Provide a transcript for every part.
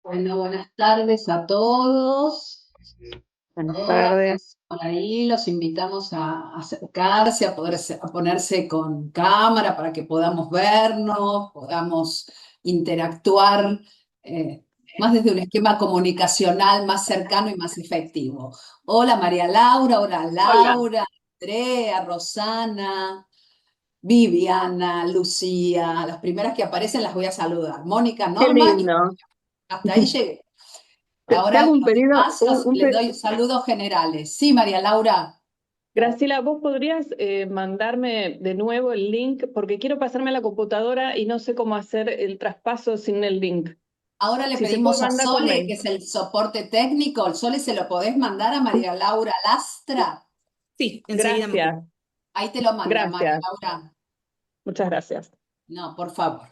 Bueno, buenas tardes a todos. Buenas Hola, tardes. por ahí los invitamos a acercarse, a ponerse con cámara para que podamos vernos, podamos interactuar más desde un esquema comunicacional más cercano y más efectivo. Hola María Laura, hola Hola, Laura, Andrea, Rosana, Viviana, Lucía. Las primeras que aparecen las voy a saludar. Mónica, qué Norma, y lindo. hasta ahí llegué. Te Ahora hago un los pedido, demás les doy saludos generales. Sí, María Laura. Graciela, ¿vos podrías mandarme de nuevo el link? Porque quiero pasarme a la computadora y no sé cómo hacer el traspaso sin el link. Ahora le Si se puede pedimos a mandar por Sole, que mail. es el soporte técnico. Sole, ¿se lo podés mandar a María Laura Lastra? Sí, enseguida mando. Gracias, Ahí te lo manda, María gracias. Laura. Muchas gracias. No, por favor.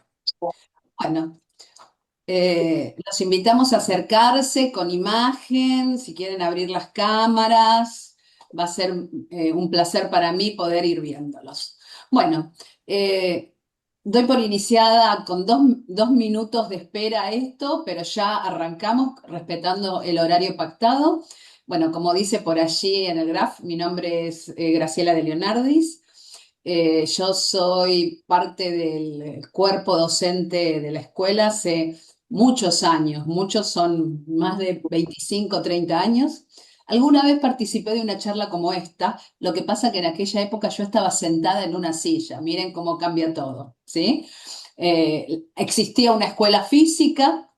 Bueno, los invitamos a acercarse con imagen, si quieren abrir las cámaras. Va a ser un placer para mí poder ir viéndolos. Bueno, eh, doy por iniciada con dos minutos de espera esto, pero ya arrancamos respetando el horario pactado. Bueno, como dice por allí en el graph, mi nombre es Graciela de Leonardis. Yo soy parte del cuerpo docente de la escuela hace muchos años, muchos son más de 25, 30 años. Alguna vez participé de una charla como esta, lo que pasa que en aquella época yo estaba sentada en una silla, miren cómo cambia todo, ¿sí? Existía una escuela física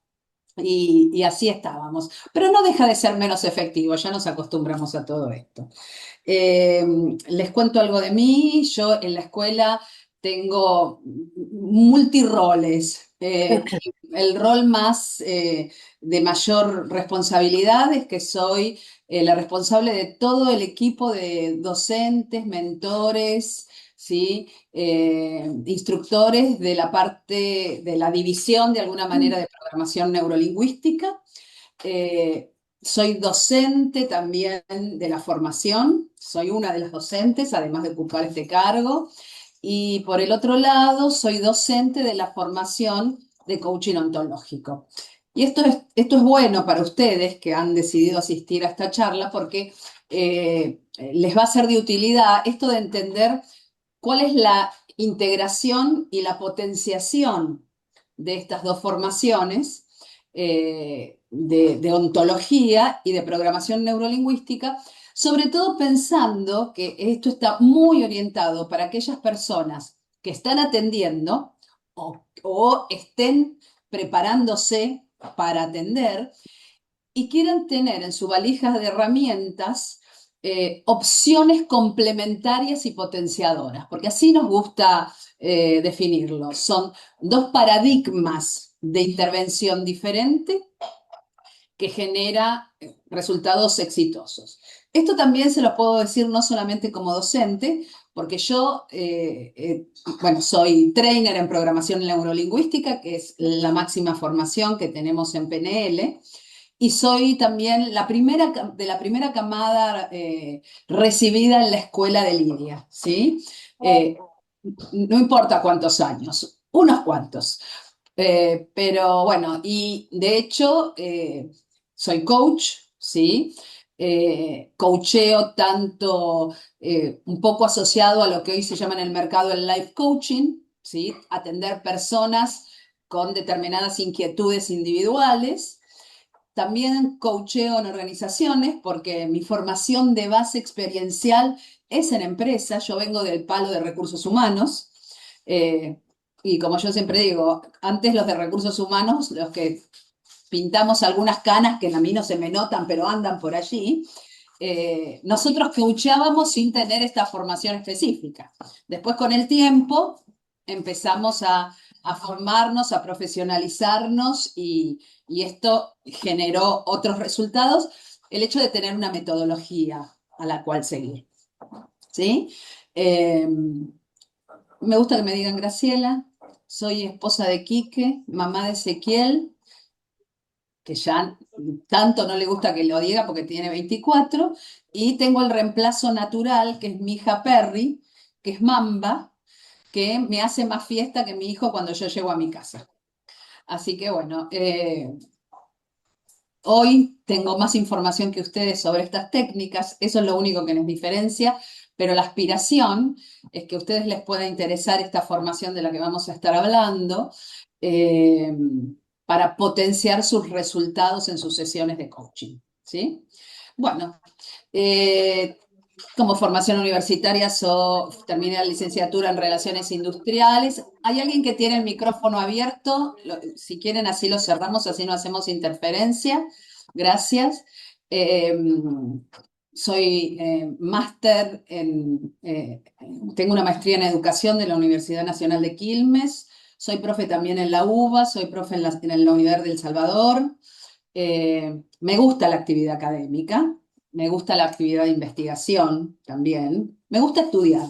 y así estábamos, pero no deja de ser menos efectivo, ya nos acostumbramos a todo esto. Eh, Les cuento algo de mí. Yo en la escuela tengo multiroles. El rol más de mayor responsabilidad es que soy la responsable de todo el equipo de docentes, mentores, ¿sí? Instructores de la parte de la división de alguna manera de programación neurolingüística. Eh, Soy docente también de la formación, soy una de las docentes, además de ocupar este cargo. Y por el otro lado, soy docente de la formación de coaching ontológico. Y esto es bueno para ustedes que han decidido asistir a esta charla porque les va a ser de utilidad esto de entender cuál es la integración y la potenciación de estas dos formaciones de ontología y de programación neurolingüística, sobre todo pensando que esto está muy orientado para aquellas personas que están atendiendo o estén preparándose para atender y quieren tener en su valija de herramientas opciones complementarias y potenciadoras, porque así nos gusta definirlo. Son dos paradigmas de intervención diferente que genera resultados exitosos. Esto también se lo puedo decir no solamente como docente, porque yo, bueno, soy trainer en programación neurolingüística, que es la máxima formación que tenemos en PNL, y soy también de la primera camada recibida en la escuela de Lidia, ¿sí? Eh, no importa cuántos años, unos cuantos. Pero bueno, y de hecho soy coach, ¿sí? Coacheo tanto un poco asociado a lo que hoy se llama en el mercado el life coaching, ¿sí? Atender personas con determinadas inquietudes individuales. También coacheo en organizaciones porque mi formación de base experiencial es en empresas. Yo vengo del palo de recursos humanos. eh, y como yo siempre digo, antes los de recursos humanos, los que pintamos algunas canas que a mí no se me notan, pero andan por allí, nosotros coachábamos sin tener esta formación específica. Después, con el tiempo, empezamos a formarnos, a profesionalizarnos y esto generó otros resultados. El hecho de tener una metodología a la cual seguir. ¿Sí? Eh, Me gusta que me digan Graciela. Soy esposa de Quique, mamá de Ezequiel, que ya tanto no le gusta que lo diga porque tiene 24, y tengo el reemplazo natural, que es mi hija Perry, que es Mamba, que me hace más fiesta que mi hijo cuando yo llego a mi casa. Así que bueno, hoy tengo más información que ustedes sobre estas técnicas, eso es lo único que nos diferencia, pero la aspiración es que a ustedes les pueda interesar esta formación de la que vamos a estar hablando eh, para potenciar sus resultados en sus sesiones de coaching. ¿Sí? Bueno, eh, como formación universitaria terminé la licenciatura en Relaciones Industriales. ¿Hay alguien que tiene el micrófono abierto? Si quieren, así lo cerramos, así no hacemos interferencia. Gracias. Eh, Soy máster tengo una maestría en educación de la Universidad Nacional de Quilmes. Soy profe también en la UBA, soy profe en la Unidad del Salvador. Me gusta la actividad académica, me gusta la actividad de investigación también, me gusta estudiar.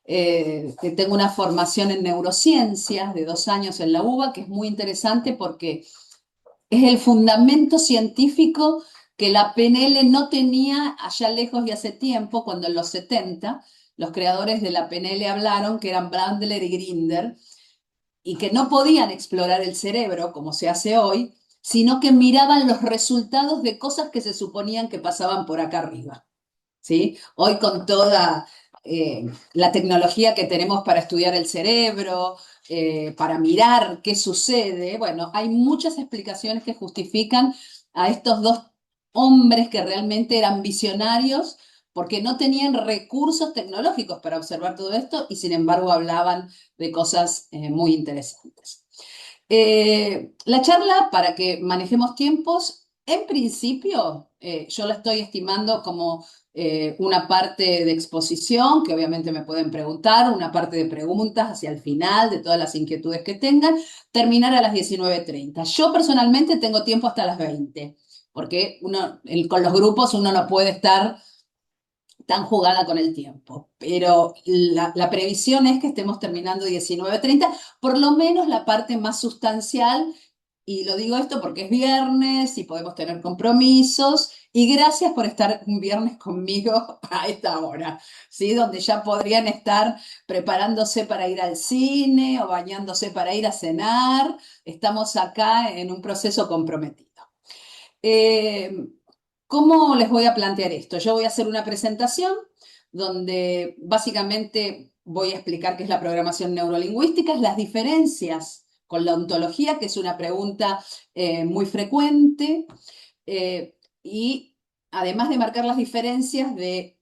Tengo una formación en neurociencias de 2 años en la UBA, que es muy interesante porque es el fundamento científico que la PNL no tenía allá lejos y hace tiempo, cuando en los 70 los creadores de la PNL hablaron, que eran Bandler y Grinder, y que no podían explorar el cerebro como se hace hoy, sino que miraban los resultados de cosas que se suponían que pasaban por acá arriba. ¿Sí? Hoy con toda la tecnología que tenemos para estudiar el cerebro, para mirar qué sucede, bueno, hay muchas explicaciones que justifican a estos dos hombres que realmente eran visionarios porque no tenían recursos tecnológicos para observar todo esto y sin embargo hablaban de cosas muy interesantes. La charla, para que manejemos tiempos, en principio yo la estoy estimando como una parte de exposición, que obviamente me pueden preguntar, una parte de preguntas hacia el final, de todas las inquietudes que tengan, terminar a las 19:30. Yo personalmente tengo tiempo hasta las 20, porque con los grupos uno no puede estar tan jugada con el tiempo, pero la previsión es que estemos terminando 19:30, por lo menos la parte más sustancial, y lo digo esto porque es viernes y podemos tener compromisos, y gracias por estar un viernes conmigo a esta hora, ¿sí? Donde ya podrían estar preparándose para ir al cine o bañándose para ir a cenar, estamos acá en un proceso comprometido. Eh, ¿Cómo les voy a plantear esto? Yo voy a hacer una presentación donde básicamente voy a explicar qué es la programación neurolingüística, las diferencias con la ontología, que es una pregunta muy frecuente, y además de marcar las diferencias de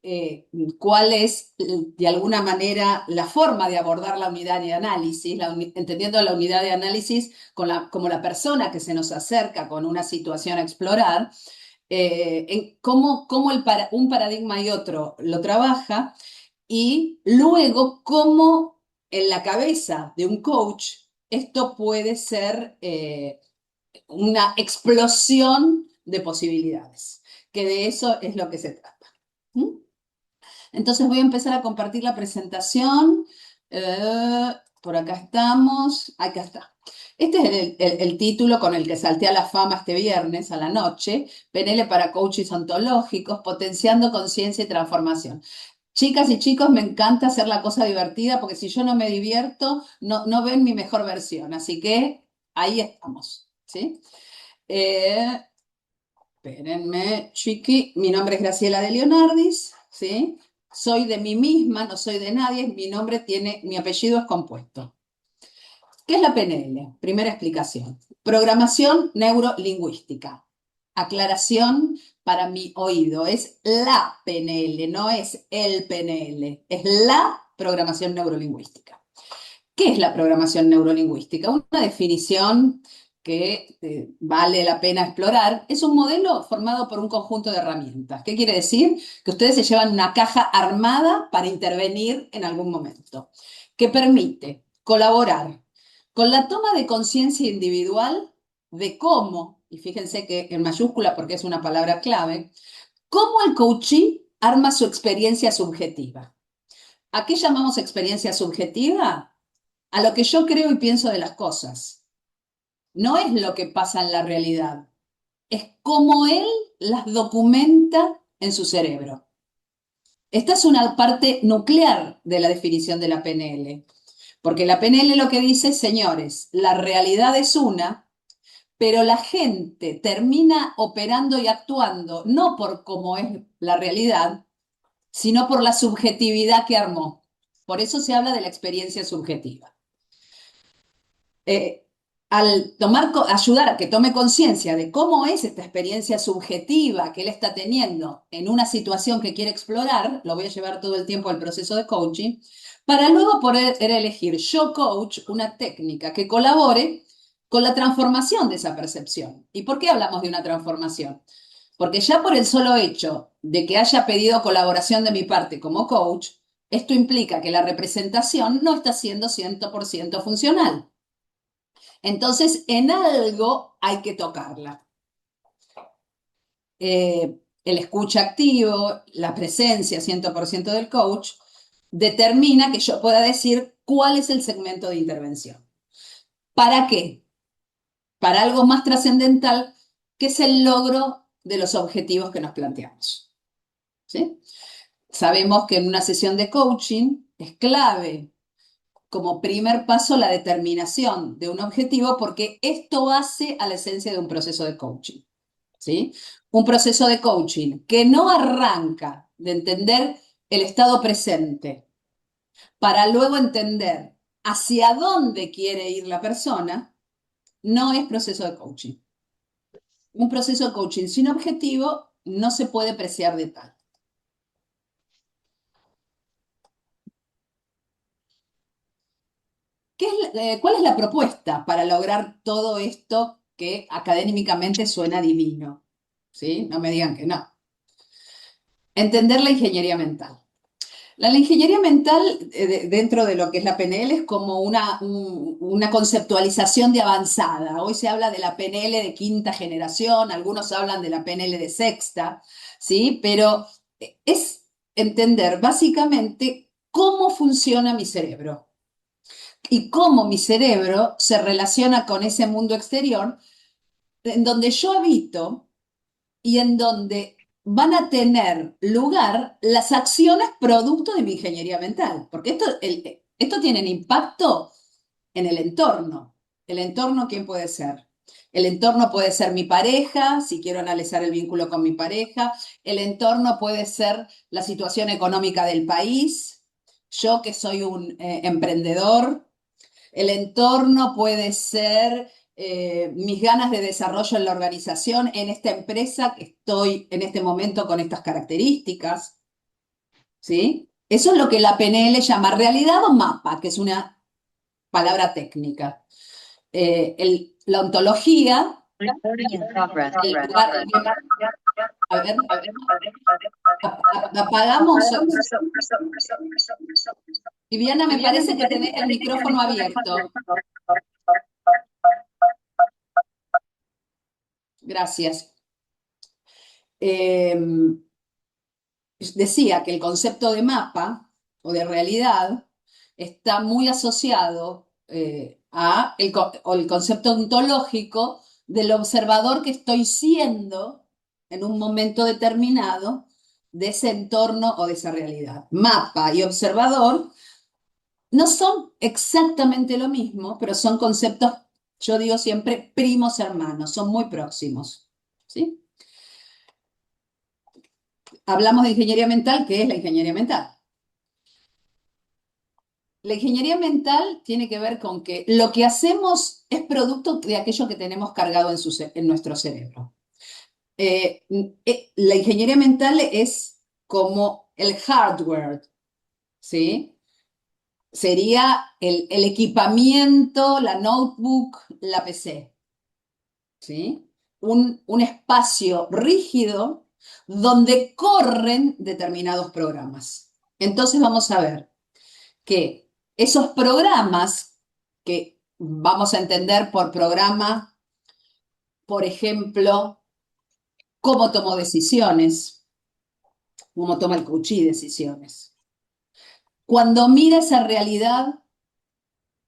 cuál es, de alguna manera, la forma de abordar la unidad de análisis, entendiendo la unidad de análisis como la persona que se nos acerca con una situación a explorar, en cómo un paradigma y otro lo trabaja, y luego cómo en la cabeza de un coach esto puede ser una explosión de posibilidades, que de eso es lo que se trata. ¿Mm? Entonces voy a empezar a compartir la presentación. Por acá estamos, acá está. Este es el título con el que salté a la fama este viernes a la noche, PNL para coaches ontológicos, potenciando conciencia y transformación. Chicas y chicos, me encanta hacer la cosa divertida porque si yo no me divierto, no ven mi mejor versión. Así que ahí estamos, ¿sí? Espérenme, chiqui. Mi nombre es Graciela de Leonardis, ¿sí? Soy de mí misma, no soy de nadie. Mi apellido es compuesto. ¿Qué es la PNL? Primera explicación. Programación neurolingüística. Aclaración para mi oído. Es la PNL, no es el PNL. Es la programación neurolingüística. ¿Qué es la programación neurolingüística? Una definición que vale la pena explorar. Es un modelo formado por un conjunto de herramientas. ¿Qué quiere decir? Que ustedes se llevan una caja armada para intervenir en algún momento, que permite colaborar con la toma de conciencia individual de cómo, y fíjense que en mayúscula porque es una palabra clave, cómo el coachee arma su experiencia subjetiva. ¿A qué llamamos experiencia subjetiva? A lo que yo creo y pienso de las cosas. No es lo que pasa en la realidad, es cómo él las documenta en su cerebro. Esta es una parte nuclear de la definición de la PNL, porque la PNL lo que dice, señores, la realidad es una, pero la gente termina operando y actuando no por cómo es la realidad, sino por la subjetividad que armó. Por eso se habla de la experiencia subjetiva. eh, ayudar a que tome conciencia de cómo es esta experiencia subjetiva que él está teniendo en una situación que quiere explorar, lo voy a llevar todo el tiempo al proceso de coaching, para luego poder elegir yo coach una técnica que colabore con la transformación de esa percepción. ¿Y por qué hablamos de una transformación? Porque ya por el solo hecho de que haya pedido colaboración de mi parte como coach, esto implica que la representación no está siendo 100% funcional. Entonces, en algo hay que tocarla. El escucha activo, la presencia 100% del coach, determina que yo pueda decir cuál es el segmento de intervención. ¿Para qué? Para algo más trascendental, que es el logro de los objetivos que nos planteamos. ¿Sí? Sabemos que en una sesión de coaching es clave como primer paso la determinación de un objetivo porque esto hace a la esencia de un proceso de coaching. ¿Sí? Un proceso de coaching que no arranca de entender el estado presente para luego entender hacia dónde quiere ir la persona, no es proceso de coaching. Un proceso de coaching sin objetivo no se puede apreciar de tal. ¿Cuál es la propuesta para lograr todo esto que académicamente suena divino? ¿Sí? No me digan que no. Entender la ingeniería mental. La ingeniería mental, dentro de lo que es la PNL, es como una conceptualización de avanzada. Hoy se habla de la PNL de quinta generación, algunos hablan de la PNL de sexta, ¿sí? Pero es entender básicamente cómo funciona mi cerebro y cómo mi cerebro se relaciona con ese mundo exterior en donde yo habito y en donde van a tener lugar las acciones producto de mi ingeniería mental, porque esto tiene impacto en el entorno. ¿El entorno quién puede ser? El entorno puede ser mi pareja, si quiero analizar el vínculo con mi pareja. El entorno puede ser la situación económica del país. Yo que soy un emprendedor. El entorno puede ser mis ganas de desarrollo en la organización, en esta empresa que estoy en este momento con estas características, ¿sí? Eso es lo que la PNL llama realidad o mapa, que es una palabra técnica. La ontología, Recording in progress. el lugar, a ver, apagamos. Viviana, me parece que tenés el micrófono abierto. Gracias. Decía que el concepto de mapa o de realidad está muy asociado o el concepto ontológico del observador que estoy siendo en un momento determinado de ese entorno o de esa realidad. Mapa y observador no son exactamente lo mismo, pero son conceptos, yo digo siempre, primos hermanos, son muy próximos. ¿Sí? Hablamos de ingeniería mental. ¿Qué es la ingeniería mental? La ingeniería mental tiene que ver con que lo que hacemos es producto de aquello que tenemos cargado en nuestro cerebro. La ingeniería mental es como el hardware, ¿sí? Sería el equipamiento, la notebook, la PC, ¿sí? Un espacio rígido donde corren determinados programas. Entonces vamos a ver que esos programas que vamos a entender por programa, por ejemplo, cómo tomo decisiones, cómo toma el coachí decisiones. Cuando mira esa realidad,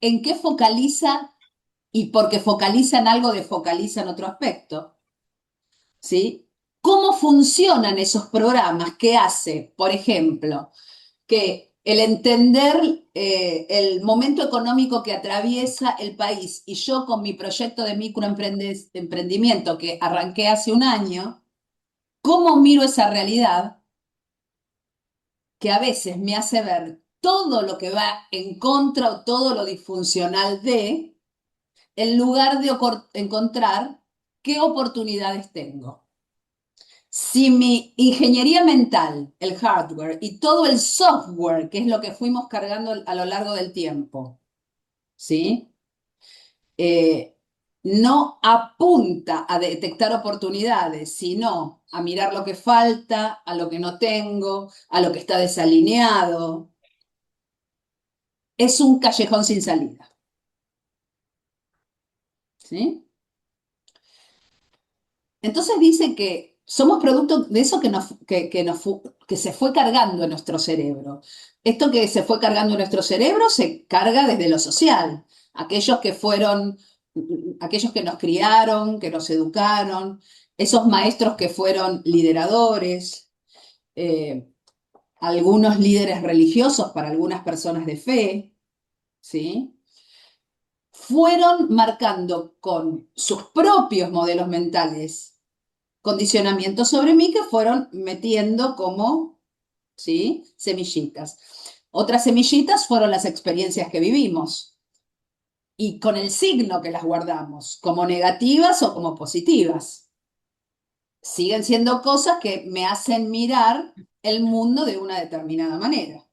¿en qué focaliza? Y porque focaliza en algo, desfocaliza en otro aspecto. ¿Sí? ¿Cómo funcionan esos programas que hace, por ejemplo, que el entender el momento económico que atraviesa el país y yo con mi proyecto de microemprendimiento que arranqué hace un año, cómo miro esa realidad que a veces me hace ver todo lo que va en contra o todo lo disfuncional en lugar de encontrar qué oportunidades tengo. Si mi ingeniería mental, el hardware y todo el software, que es lo que fuimos cargando a lo largo del tiempo, ¿sí? Eh, no apunta a detectar oportunidades, sino a mirar lo que falta, a lo que no tengo, a lo que está desalineado. Es un callejón sin salida, ¿sí? Entonces dice que somos producto de eso que se fue cargando en nuestro cerebro. Esto que se fue cargando en nuestro cerebro se carga desde lo social. Aquellos que fueron, aquellos que nos criaron, que nos educaron, esos maestros que fueron lideradores, eh, algunos líderes religiosos para algunas personas de fe, ¿sí? Fueron marcando con sus propios modelos mentales condicionamientos sobre mí que fueron metiendo como, ¿sí? Semillitas. Otras semillitas fueron las experiencias que vivimos y con el signo que las guardamos, como negativas o como positivas. Siguen siendo cosas que me hacen mirar el mundo de una determinada manera,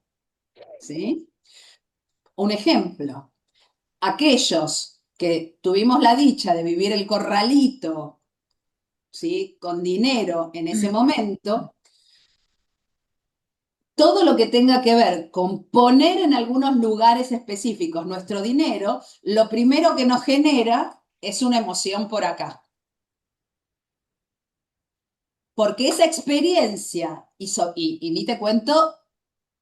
¿sí? Un ejemplo, aquellos que tuvimos la dicha de vivir el corralito, ¿sí? Con dinero en ese momento, todo lo que tenga que ver con poner en algunos lugares específicos nuestro dinero, lo primero que nos genera es una emoción por acá. Porque esa experiencia, y ni te cuento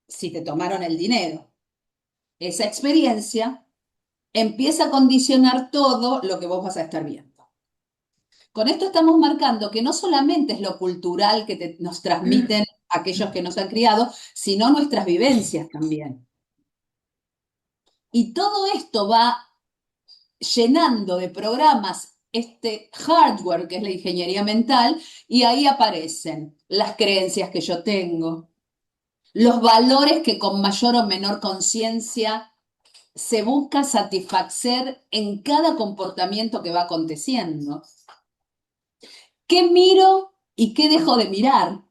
si te tomaron el dinero, esa experiencia empieza a condicionar todo lo que vos vas a estar viendo. Con esto estamos marcando que no solamente es lo cultural que nos transmiten aquellos que nos han criado, sino nuestras vivencias también. Y todo esto va llenando de programas este hardware que es la ingeniería mental y ahí aparecen las creencias que yo tengo, los valores que con mayor o menor conciencia se busca satisfacer en cada comportamiento que va aconteciendo. ¿Qué miro y qué dejo de mirar?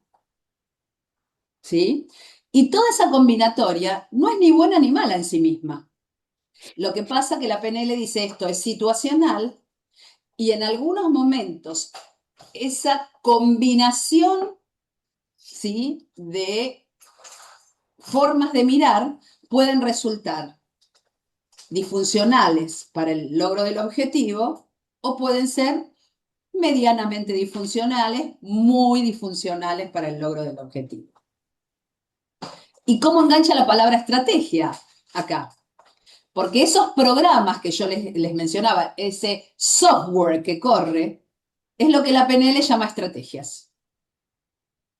¿Sí? Y toda esa combinatoria no es ni buena ni mala en sí misma. Lo que pasa que la PNL dice esto es situacional y en algunos momentos esa combinación, ¿sí?, de formas de mirar pueden resultar disfuncionales para el logro del objetivo o pueden ser medianamente disfuncionales, muy disfuncionales para el logro del objetivo. ¿Y cómo engancha la palabra estrategia acá? Porque esos programas que yo les mencionaba, ese software que corre, es lo que la PNL llama estrategias,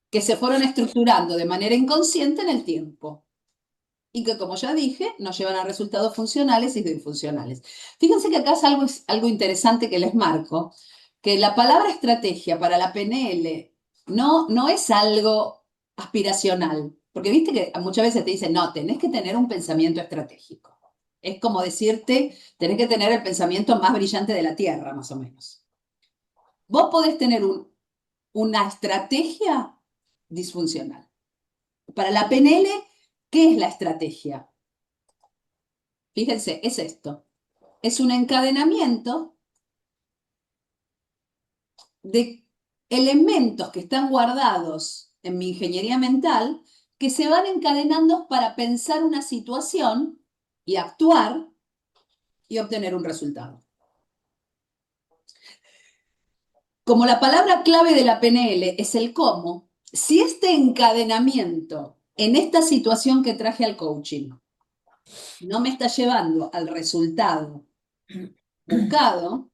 que se fueron estructurando de manera inconsciente en el tiempo y que, como ya dije, nos llevan a resultados funcionales y disfuncionales. Fíjense que acá es algo interesante que les marco, que la palabra estrategia para la PNL no es algo aspiracional, porque viste que muchas veces te dicen, no, tenés que tener un pensamiento estratégico. Es como decirte, tenés que tener el pensamiento más brillante de la Tierra, más o menos. Vos podés tener una estrategia disfuncional. Para la PNL, ¿qué es la estrategia? Fíjense, es esto. Es un encadenamiento de elementos que están guardados en mi ingeniería mental que se van encadenando para pensar una situación y actuar y obtener un resultado. Como la palabra clave de la PNL es el cómo, si este encadenamiento en esta situación que traje al coaching no me está llevando al resultado buscado,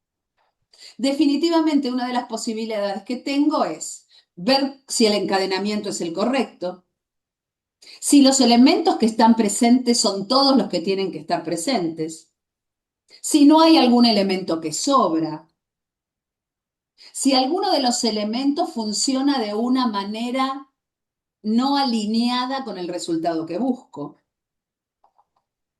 definitivamente una de las posibilidades que tengo es ver si el encadenamiento es el correcto, si los elementos que están presentes son todos los que tienen que estar presentes, si no hay algún elemento que sobra, si alguno de los elementos funciona de una manera no alineada con el resultado que busco.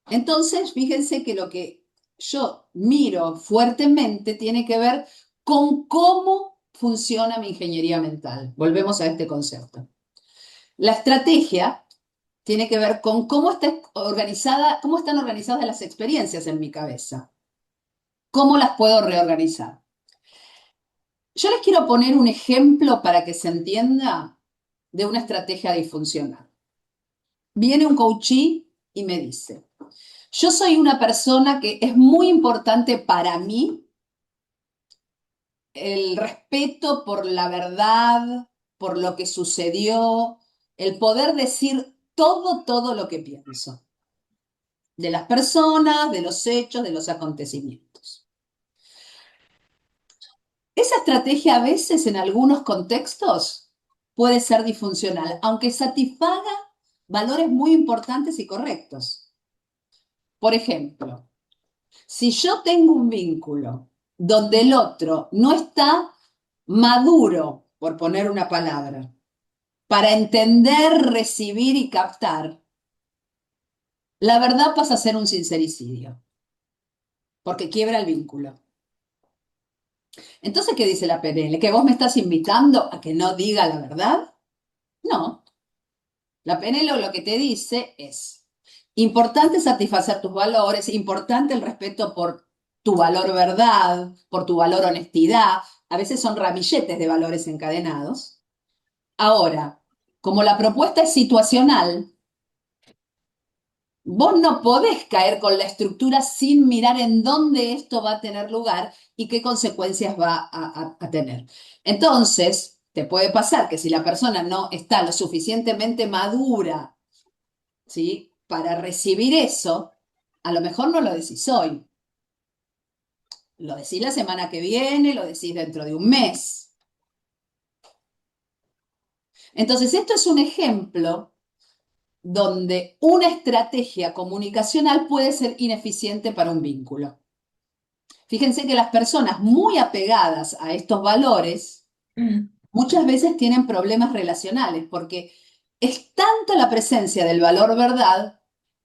Entonces, fíjense que lo que yo miro fuertemente tiene que ver con cómo funciona mi ingeniería mental. Volvemos a este concepto. La estrategia tiene que ver con cómo cómo están organizadas las experiencias en mi cabeza, cómo las puedo reorganizar. Yo les quiero poner un ejemplo para que se entienda de una estrategia disfuncional. Viene un coachee y me dice, yo soy una persona que es muy importante para mí el respeto por la verdad, por lo que sucedió, el poder decir todo lo que pienso, de las personas, de los hechos, de los acontecimientos. Esa estrategia a veces en algunos contextos puede ser disfuncional, aunque satisfaga valores muy importantes y correctos. Por ejemplo, si yo tengo un vínculo donde el otro no está maduro, por poner una palabra, para entender, recibir y captar, la verdad pasa a ser un sincericidio, porque quiebra el vínculo. Entonces, ¿qué dice la PNL? ¿Que vos me estás invitando a que no diga la verdad? No. La PNL lo que te dice es, importante satisfacer tus valores, importante el respeto por tu valor verdad, por tu valor honestidad. A veces son ramilletes de valores encadenados. Ahora, como la propuesta es situacional, vos no podés caer con la estructura sin mirar en dónde esto va a tener lugar y qué consecuencias va a tener. Entonces, te puede pasar que si la persona no está lo suficientemente madura, ¿sí?, para recibir eso, a lo mejor no lo decís hoy. Lo decís la semana que viene, lo decís dentro de un mes. Entonces, esto es un ejemplo donde una estrategia comunicacional puede ser ineficiente para un vínculo. Fíjense que las personas muy apegadas a estos valores muchas veces tienen problemas relacionales porque es tanta la presencia del valor verdad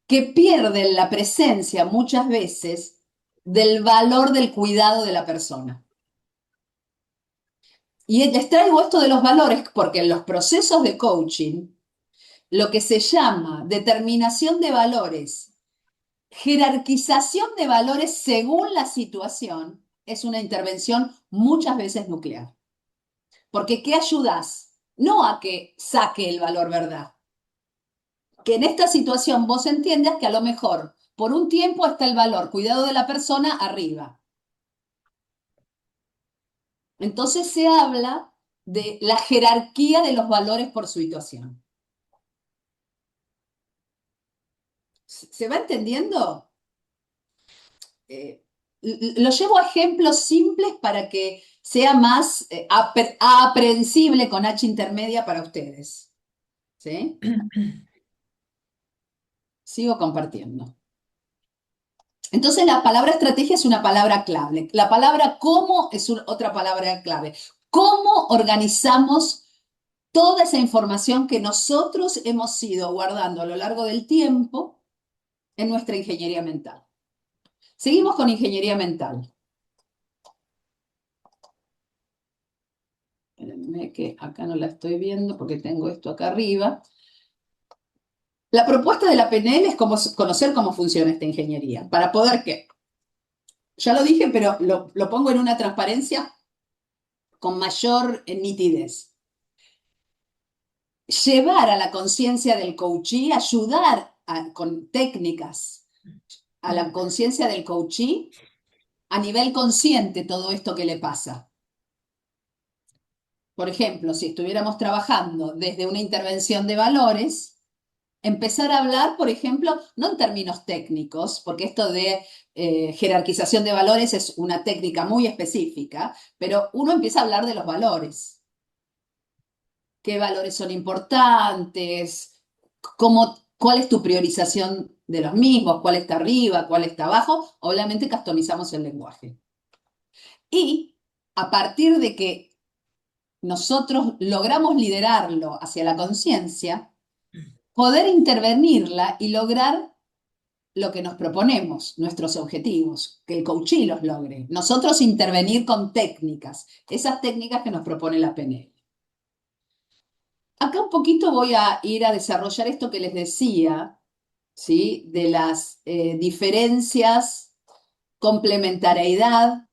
que pierden la presencia muchas veces del valor del cuidado de la persona. Y les traigo esto de los valores porque en los procesos de coaching, lo que se llama determinación de valores, jerarquización de valores según la situación, es una intervención muchas veces nuclear. Porque ¿qué ayudas? No a que saque el valor verdad. Que en esta situación vos entiendas que a lo mejor por un tiempo está el valor, cuidado de la persona arriba. Entonces se habla de la jerarquía de los valores por situación. ¿Se va entendiendo? Eh, lo llevo a ejemplos simples para que sea más aprehensible con H intermedia para ustedes. ¿Sí? Sigo compartiendo. Entonces la palabra estrategia es una palabra clave. La palabra cómo es otra palabra clave. ¿Cómo organizamos toda esa información que nosotros hemos ido guardando a lo largo del tiempo en nuestra ingeniería mental? Seguimos con ingeniería mental. Espérenme que acá no la estoy viendo porque tengo esto acá arriba. La propuesta de la PNL es conocer cómo funciona esta ingeniería. ¿Para poder qué? Ya lo dije, pero lo pongo en una transparencia con mayor nitidez. Llevar a la conciencia del coachee, ayudar con técnicas a la conciencia del coachee a nivel consciente todo esto que le pasa. Por ejemplo, si estuviéramos trabajando desde una intervención de valores, empezar a hablar, por ejemplo, no en términos técnicos, porque esto de jerarquización de valores es una técnica muy específica, pero uno empieza a hablar de los valores. ¿Qué valores son importantes? ¿Cuál es tu priorización de los mismos? ¿Cuál está arriba? ¿Cuál está abajo? Obviamente customizamos el lenguaje. Y a partir de que nosotros logramos liderarlo hacia la conciencia, poder intervenirla y lograr lo que nos proponemos, nuestros objetivos, que el coachee los logre. Nosotros intervenir con técnicas, esas técnicas que nos propone la PNL. Acá un poquito voy a ir a desarrollar esto que les decía, ¿sí? De las diferencias, complementariedad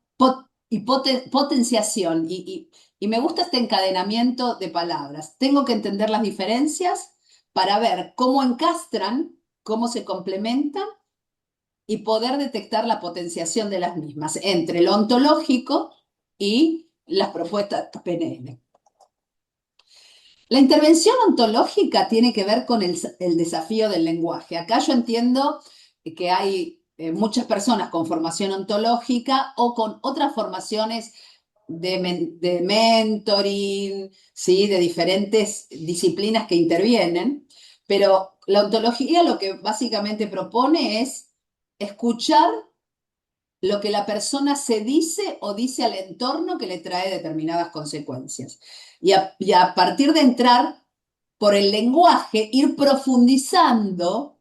y potenciación. Y me gusta este encadenamiento de palabras. Tengo que entender las diferencias para ver cómo encastran, cómo se complementan y poder detectar la potenciación de las mismas entre lo ontológico y las propuestas PNL. La intervención ontológica tiene que ver con el desafío del lenguaje. Acá yo entiendo que hay muchas personas con formación ontológica o con otras formaciones de mentoring, ¿sí? De diferentes disciplinas que intervienen, pero la ontología lo que básicamente propone es escuchar lo que la persona se dice o dice al entorno que le trae determinadas consecuencias. Y a partir de entrar por el lenguaje, ir profundizando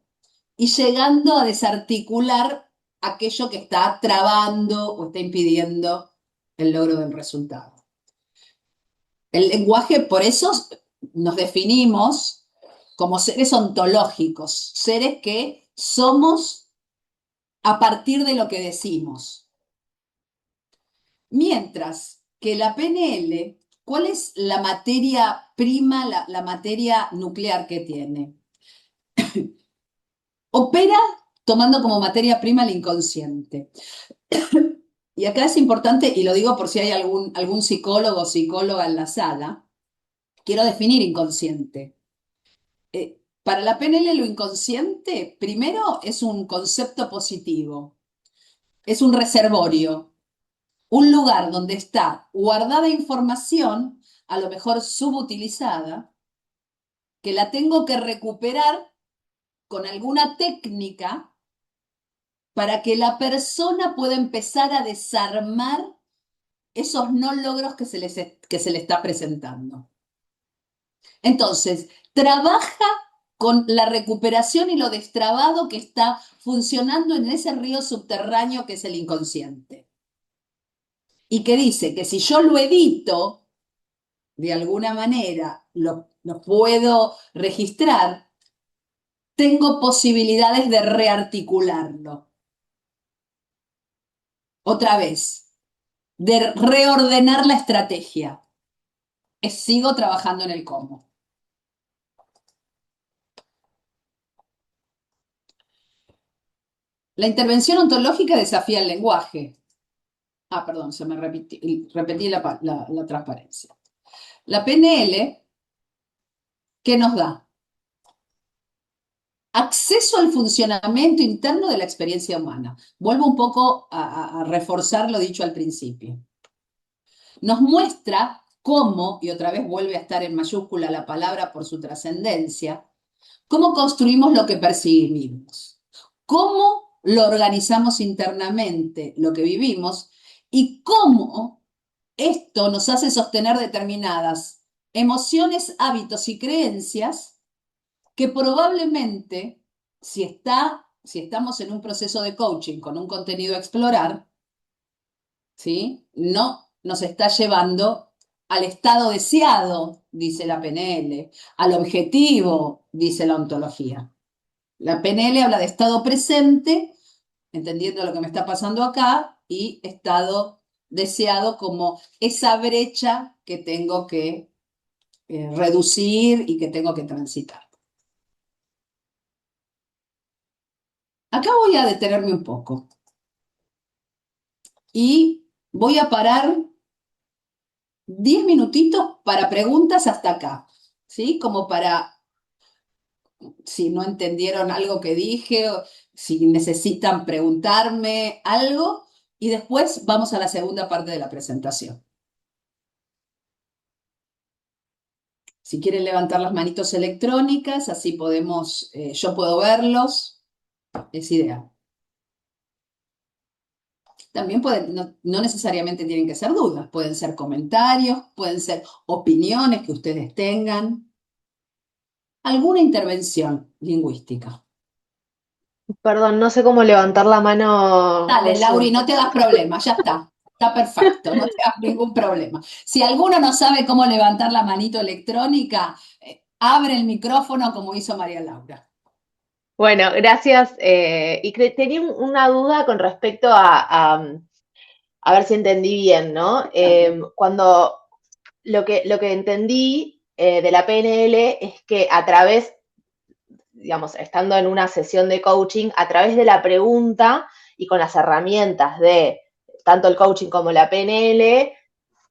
y llegando a desarticular aquello que está trabando o está impidiendo el logro del resultado. El lenguaje, por eso nos definimos como seres ontológicos, seres que somos a partir de lo que decimos. Mientras que la PNL, ¿cuál es la materia prima, la materia nuclear que tiene? Opera tomando como materia prima el inconsciente. Y acá es importante, y lo digo por si hay algún psicólogo o psicóloga en la sala, quiero definir inconsciente. Para la PNL lo inconsciente, primero, es un concepto positivo, es un reservorio, un lugar donde está guardada información, a lo mejor subutilizada, que la tengo que recuperar con alguna técnica para que la persona pueda empezar a desarmar esos no logros que se le está presentando. Entonces, trabaja con la recuperación y lo destrabado que está funcionando en ese río subterráneo que es el inconsciente. Y que dice que si yo lo edito, de alguna manera, lo puedo registrar, tengo posibilidades de rearticularlo. Otra vez, de reordenar la estrategia. Sigo trabajando en el cómo. La intervención ontológica desafía el lenguaje. Ah, perdón, se me repetí la transparencia. La PNL, ¿qué nos da? Acceso al funcionamiento interno de la experiencia humana. Vuelvo un poco a reforzar lo dicho al principio. Nos muestra cómo, y otra vez vuelve a estar en mayúscula la palabra por su trascendencia, cómo construimos lo que percibimos, cómo lo organizamos internamente, lo que vivimos, y cómo esto nos hace sostener determinadas emociones, hábitos y creencias que probablemente, si estamos en un proceso de coaching con un contenido a explorar, ¿sí? No nos está llevando al estado deseado, dice la PNL, al objetivo, dice la ontología. La PNL habla de estado presente, entendiendo lo que me está pasando acá, y estado deseado como esa brecha que tengo que reducir y que tengo que transitar. Acá voy a detenerme un poco y voy a parar 10 minutitos para preguntas hasta acá, ¿sí? Como para, si no entendieron algo que dije, o si necesitan preguntarme algo, y después vamos a la segunda parte de la presentación. Si quieren levantar las manitos electrónicas, así podemos, yo puedo verlos, es ideal. También pueden, no necesariamente tienen que ser dudas, pueden ser comentarios, pueden ser opiniones que ustedes tengan, alguna intervención lingüística. Perdón, no sé cómo levantar la mano Dale, con Lauri, Zoom. no te hagas problema, ya está. Está perfecto, no te hagas ningún problema. Si alguno no sabe cómo levantar la manito electrónica, abre el micrófono como hizo María Laura. Bueno, gracias. Tenía una duda con respecto a ver si entendí bien, ¿no? Cuando lo que entendí de la PNL es que a través, digamos, estando en una sesión de coaching, a través de la pregunta y con las herramientas de tanto el coaching como la PNL,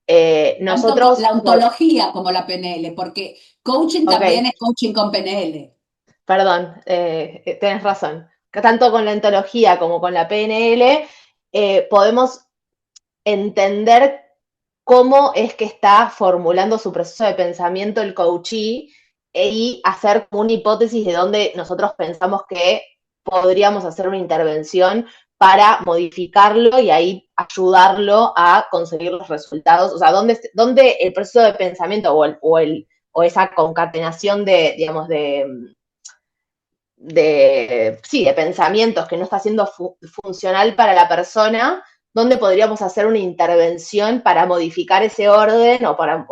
Tanto nosotros, la ontología como la PNL, porque coaching ok, también es coaching con PNL. perdón, tenés razón. Que tanto con la ontología como con la PNL podemos entender cómo es que está formulando su proceso de pensamiento el coachee y hacer una hipótesis de dónde nosotros pensamos que podríamos hacer una intervención para modificarlo y ahí ayudarlo a conseguir los resultados. O sea, dónde el proceso de pensamiento o esa concatenación de, digamos, sí, de pensamientos que no está siendo funcional para la persona, ¿dónde podríamos hacer una intervención para modificar ese orden o para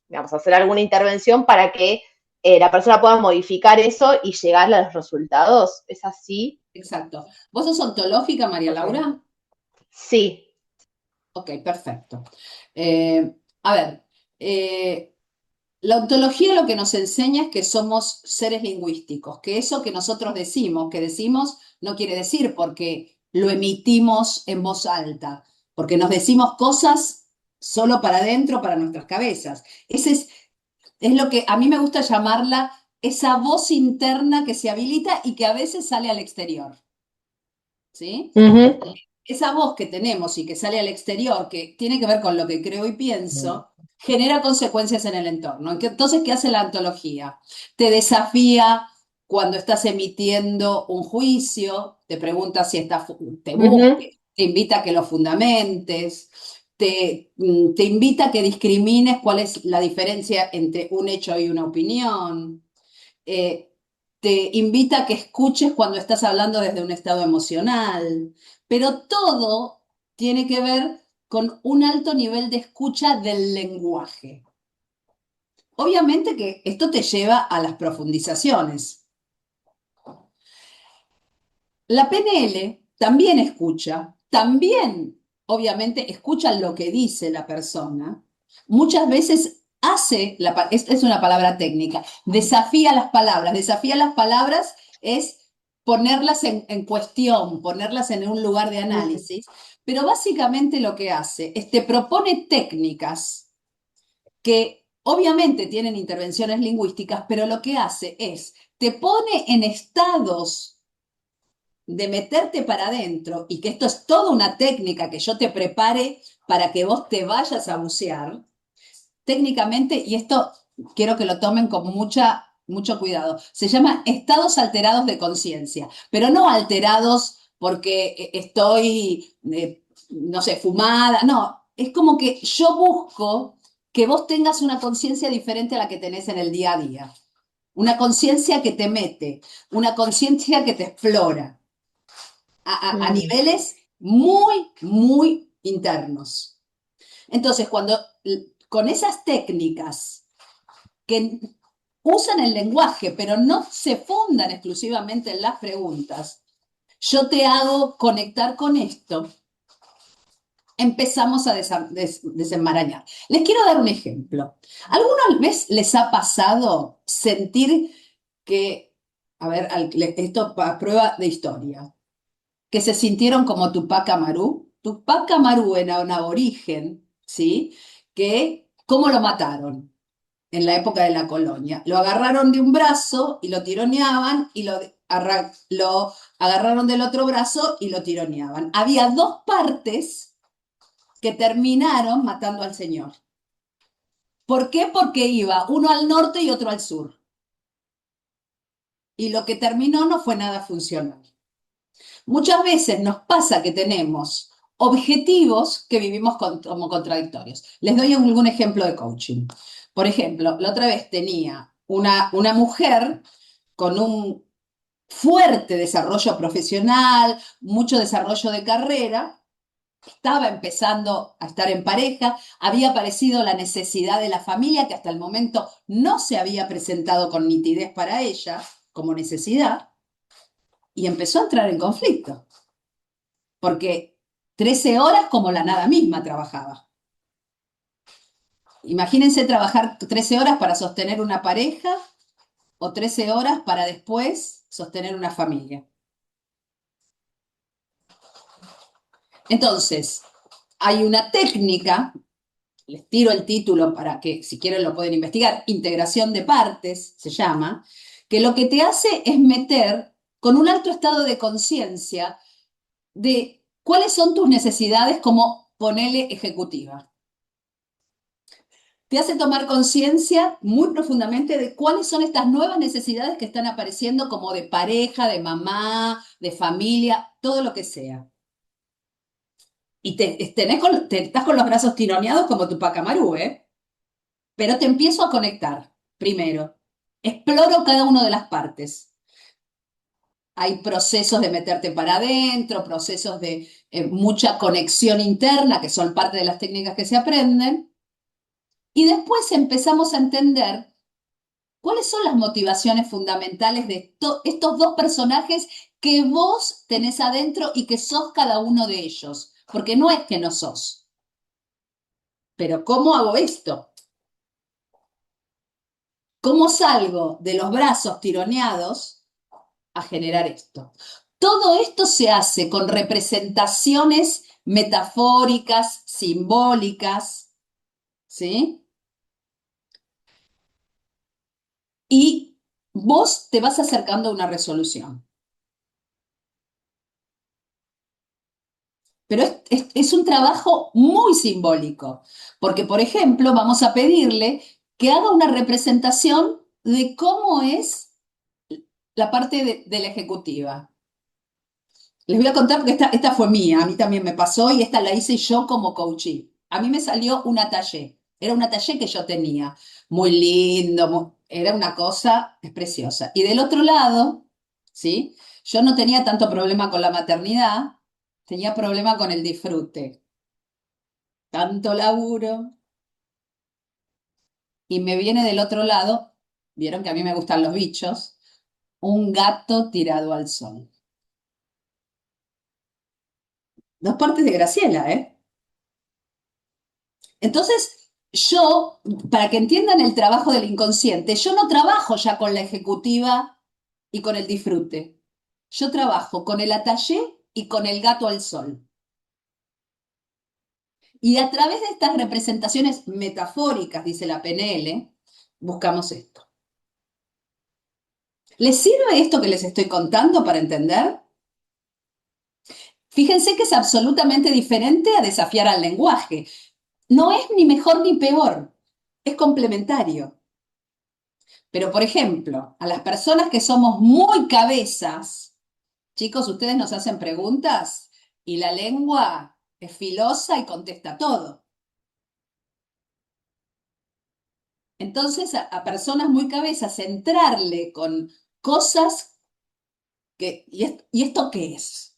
digamos, hacer alguna intervención para que la persona pueda modificar eso y llegar a los resultados? ¿Es así? Exacto. ¿Vos sos ontológica, María Okay. Laura? Sí. Ok, perfecto. A ver, la ontología lo que nos enseña es que somos seres lingüísticos, que eso que decimos no quiere decir porque lo emitimos en voz alta, porque nos decimos cosas solo para adentro, para nuestras cabezas. Ese es lo que a mí me gusta llamarla esa voz interna que se habilita y que a veces sale al exterior, ¿sí? Uh-huh. Esa voz que tenemos y que sale al exterior, que tiene que ver con lo que creo y pienso, genera consecuencias en el entorno. Entonces, ¿qué hace la antología? Te desafía cuando estás emitiendo un juicio, te pregunta si te Uh-huh. busque, te invita a que lo fundamentes, te invita a que discrimines cuál es la diferencia entre un hecho y una opinión. eh, te invita a que escuches cuando estás hablando desde un estado emocional, pero todo tiene que ver con un alto nivel de escucha del lenguaje. Obviamente que esto te lleva a las profundizaciones. La PNL también escucha, también obviamente escucha lo que dice la persona. Muchas veces hace, esta es una palabra técnica, desafía las palabras. Desafía las palabras es ponerlas en cuestión, ponerlas en un lugar de análisis, pero básicamente lo que hace es te propone técnicas que obviamente tienen intervenciones lingüísticas, pero lo que hace es te pone en estados de meterte para adentro y que esto es toda una técnica que yo te prepare para que vos te vayas a bucear, técnicamente, y esto quiero que lo tomen con mucho cuidado, se llama estados alterados de conciencia, pero no alterados porque estoy, no sé, fumada, no, es como que yo busco que vos tengas una conciencia diferente a la que tenés en el día a día, una conciencia que te mete, una conciencia que te explora a niveles muy internos. Entonces, cuando con esas técnicas que usan el lenguaje, pero no se fundan exclusivamente en las preguntas, yo te hago conectar con esto, empezamos a desenmarañar. Les quiero dar un ejemplo. ¿Alguna vez les ha pasado sentir que, a ver, esto a prueba de historia, que se sintieron como Tupac Amaru? Tupac Amaru era un aborigen, ¿sí? Que, ¿cómo lo mataron? En la época de la colonia. Lo agarraron de un brazo y lo tironeaban y lo agarraron del otro brazo y lo tironeaban. Había dos partes que terminaron matando al señor. ¿Por qué? Porque iba uno al norte y otro al sur. Y lo que terminó no fue nada funcional. Muchas veces nos pasa que tenemos objetivos que vivimos como contradictorios. Les doy algún ejemplo de coaching. Por ejemplo, la otra vez tenía una mujer con un fuerte desarrollo profesional, mucho desarrollo de carrera, estaba empezando a estar en pareja, había aparecido la necesidad de la familia que hasta el momento no se había presentado con nitidez para ella como necesidad, y empezó a entrar en conflicto, porque 13 horas como la nada misma trabajaba. Imagínense trabajar 13 horas para sostener una pareja o 13 horas para después sostener una familia. Entonces, hay una técnica, les tiro el título para que si quieren lo pueden investigar, integración de partes se llama, que lo que te hace es meter con un alto estado de conciencia de cuáles son tus necesidades como ponele ejecutiva. Te hace tomar conciencia muy profundamente de cuáles son estas nuevas necesidades que están apareciendo como de pareja, de mamá, de familia, todo lo que sea. Y estás con los brazos tironeados como Tupac Amaru, ¿eh? Pero te empiezo a conectar primero. Exploro cada una de las partes. Hay procesos de meterte para adentro, procesos de mucha conexión interna, que son parte de las técnicas que se aprenden. Y después empezamos a entender cuáles son las motivaciones fundamentales de estos dos personajes que vos tenés adentro y que sos cada uno de ellos. Porque no es que no sos. Pero ¿cómo hago esto? ¿Cómo salgo de los brazos tironeados a generar esto? Todo esto se hace con representaciones metafóricas, simbólicas, ¿sí? Y vos te vas acercando a una resolución. Pero es un trabajo muy simbólico, porque, por ejemplo, vamos a pedirle que haga una representación de cómo es la parte de la ejecutiva. Les voy a contar porque esta fue mía, a mí también me pasó y esta la hice yo como coachee. A mí me salió una taller, era una taller que yo tenía, muy lindo, era una cosa, es preciosa. Y del otro lado, ¿sí? Yo no tenía tanto problema con la maternidad, tenía problema con el disfrute. Tanto laburo. Y me viene del otro lado, vieron que a mí me gustan los bichos, un gato tirado al sol. Dos partes de Graciela, ¿eh? Entonces, yo, para que entiendan el trabajo del inconsciente, yo no trabajo ya con la ejecutiva y con el disfrute. Yo trabajo con el atallé y con el gato al sol. Y a través de estas representaciones metafóricas, dice la PNL, buscamos esto. ¿Les sirve esto que les estoy contando para entender? Fíjense que es absolutamente diferente a desafiar al lenguaje. No es ni mejor ni peor, es complementario. Pero, por ejemplo, a las personas que somos muy cabezas, chicos, ustedes nos hacen preguntas y la lengua es filosa y contesta todo. Entonces, a personas muy cabezas, entrarle con cosas que, ¿y esto qué es?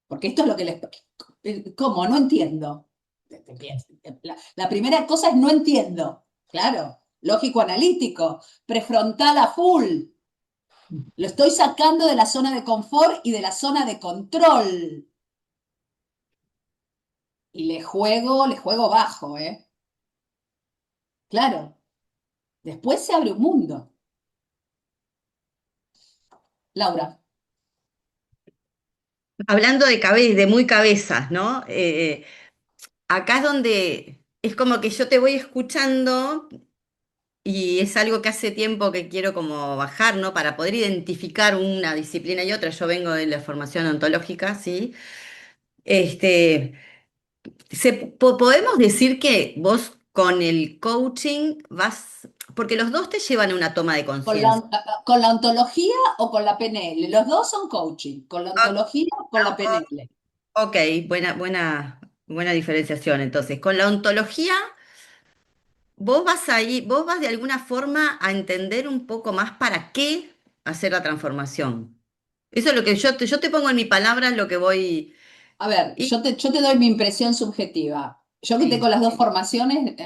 Porque esto es lo que les... ¿Cómo? No entiendo. La primera cosa es no entiendo. Claro, lógico analítico, prefrontal a full. Lo estoy sacando de la zona de confort y de la zona de control. Y le juego bajo, ¿eh? Claro. Después se abre un mundo. Laura. Hablando de de muy cabezas, ¿no? Acá es donde es como que yo te voy escuchando y es algo que hace tiempo que quiero como bajar, ¿no? Para poder identificar una disciplina y otra. Yo vengo de la formación ontológica, ¿sí? Este, podemos decir que vos con el coaching vas, porque los dos te llevan a una toma de conciencia. Con la ontología o con la PNL. Los dos son coaching. Con la ontología o con la PNL. Ok, buena diferenciación. Entonces, con la ontología, vos vas ahí, vos vas de alguna forma a entender un poco más para qué hacer la transformación. Eso es lo que yo te pongo en mi palabra lo que voy. A ver, Y yo te doy mi impresión subjetiva. Yo que tengo sí, las dos formaciones,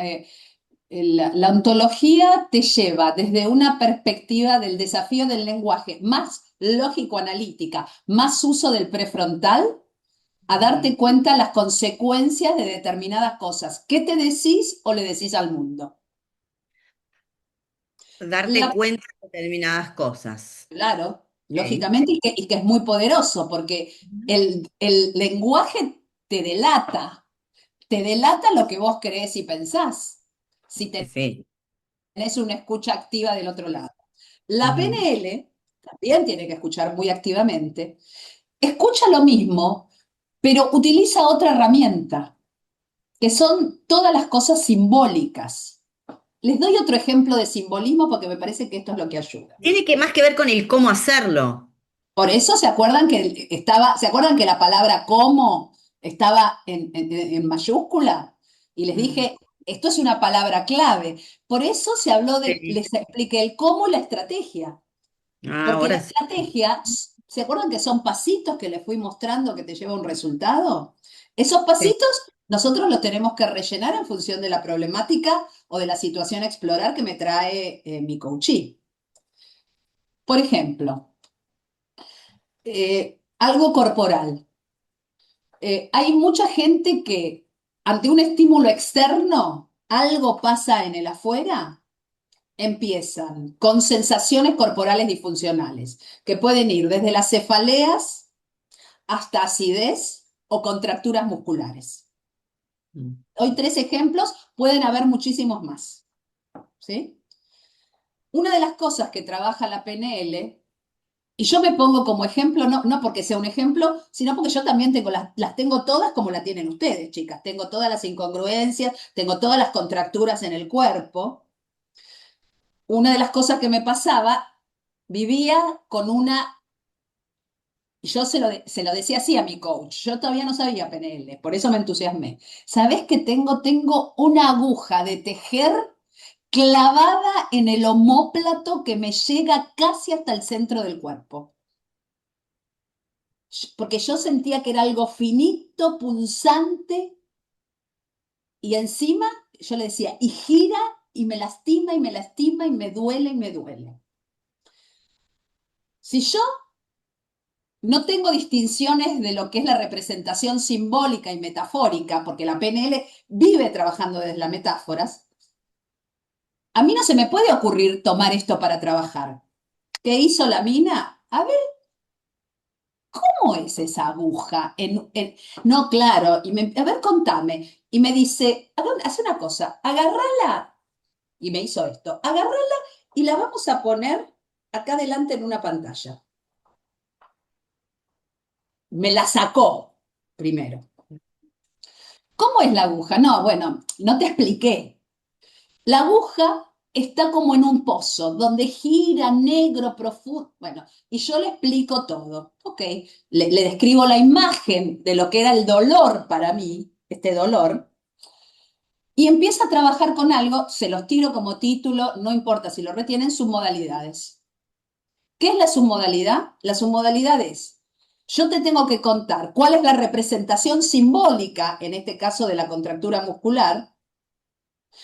la ontología te lleva desde una perspectiva del desafío del lenguaje más lógico-analítica, más uso del prefrontal, a ujú, darte cuenta las consecuencias de determinadas cosas. ¿Qué te decís o le decís al mundo? darte La cuenta de determinadas cosas. Claro, Ok. lógicamente, y que es muy poderoso, porque el lenguaje te delata lo que vos creés y pensás, si Sí. tenés una escucha activa del otro lado. La Ujú. PNL también tiene que escuchar muy activamente, escucha lo mismo, pero utiliza otra herramienta, que son todas las cosas simbólicas. Les doy otro ejemplo de simbolismo porque me parece que esto es lo que ayuda. Tiene que más que ver con el cómo hacerlo. Por eso se acuerdan que la palabra cómo estaba en mayúscula y les Mm. dije, esto es una palabra clave. Por eso se habló Sí. les expliqué el cómo y la estrategia. Ah, Porque la ahora sí. estrategia, ¿se acuerdan que son pasitos que les fui mostrando que te lleva a un resultado? Esos Sí. pasitos nosotros los tenemos que rellenar en función de la problemática o de la situación a explorar que me trae mi coachee. Por ejemplo, algo corporal. Hay mucha gente que ante un estímulo externo, algo pasa en el afuera, empiezan con sensaciones corporales disfuncionales, que pueden ir desde las cefaleas hasta acidez o contracturas musculares. Mm. Hoy tres ejemplos, pueden haber muchísimos más. ¿Sí? Una de las cosas que trabaja la PNL, y yo me pongo como ejemplo, no porque sea un ejemplo, sino porque yo también tengo las tengo todas como la tienen ustedes, chicas. Tengo todas las incongruencias, tengo todas las contracturas en el cuerpo. Una de las cosas que me pasaba, vivía con una, y yo se lo decía así a mi coach, yo todavía no sabía PNL, por eso me entusiasmé. ¿Sabés que tengo una aguja de tejer clavada en el omóplato que me llega casi hasta el centro del cuerpo. Porque yo sentía que era algo finito, punzante, y encima yo le decía, y gira, y me lastima, y me lastima, y me duele, y me duele. Si yo no tengo distinciones de lo que es la representación simbólica y metafórica, porque la PNL vive trabajando desde las metáforas, a mí no se me puede ocurrir tomar esto para trabajar. ¿Qué hizo la mina? A ver, ¿cómo es esa aguja? No, claro, a ver, contame. Y me dice, haz una cosa, agarrala, y me hizo esto, agarrala y la vamos a poner acá adelante en una pantalla. Me la sacó primero. ¿Cómo es la aguja? No, bueno, no te expliqué. La aguja está como en un pozo, donde gira negro, profundo. Bueno, y yo le explico todo. Ok, le describo la imagen de lo que era el dolor para mí, este dolor, y empieza a trabajar con algo, se los tiro como título, no importa si lo retienen, submodalidades. ¿Qué es la submodalidad? La submodalidad es, yo te tengo que contar cuál es la representación simbólica, en este caso de la contractura muscular.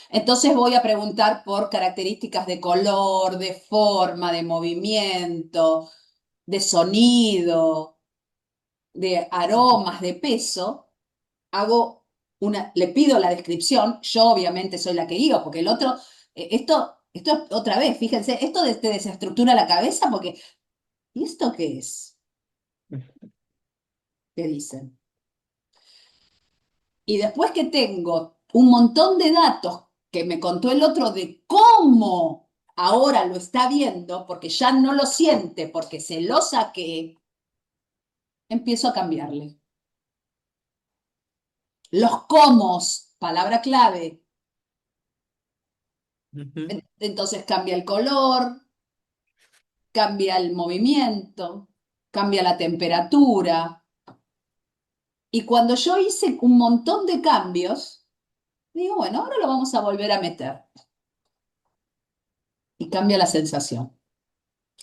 Entonces voy a preguntar por características de color, de forma, de movimiento, de sonido, de aromas, de peso. Le pido la descripción, yo obviamente soy la que guío, porque el otro, esto otra vez, fíjense, esto te desestructura la cabeza porque, ¿y esto qué es? ¿Qué dicen? Y después que tengo un montón de datos que me contó el otro de cómo ahora lo está viendo, porque ya no lo siente, porque se lo saqué, empiezo a cambiarle. Los cómo, palabra clave. Ujú. Entonces cambia el color, cambia el movimiento, cambia la temperatura. Y cuando yo hice un montón de cambios, digo, bueno, ahora lo vamos a volver a meter. Y cambia la sensación.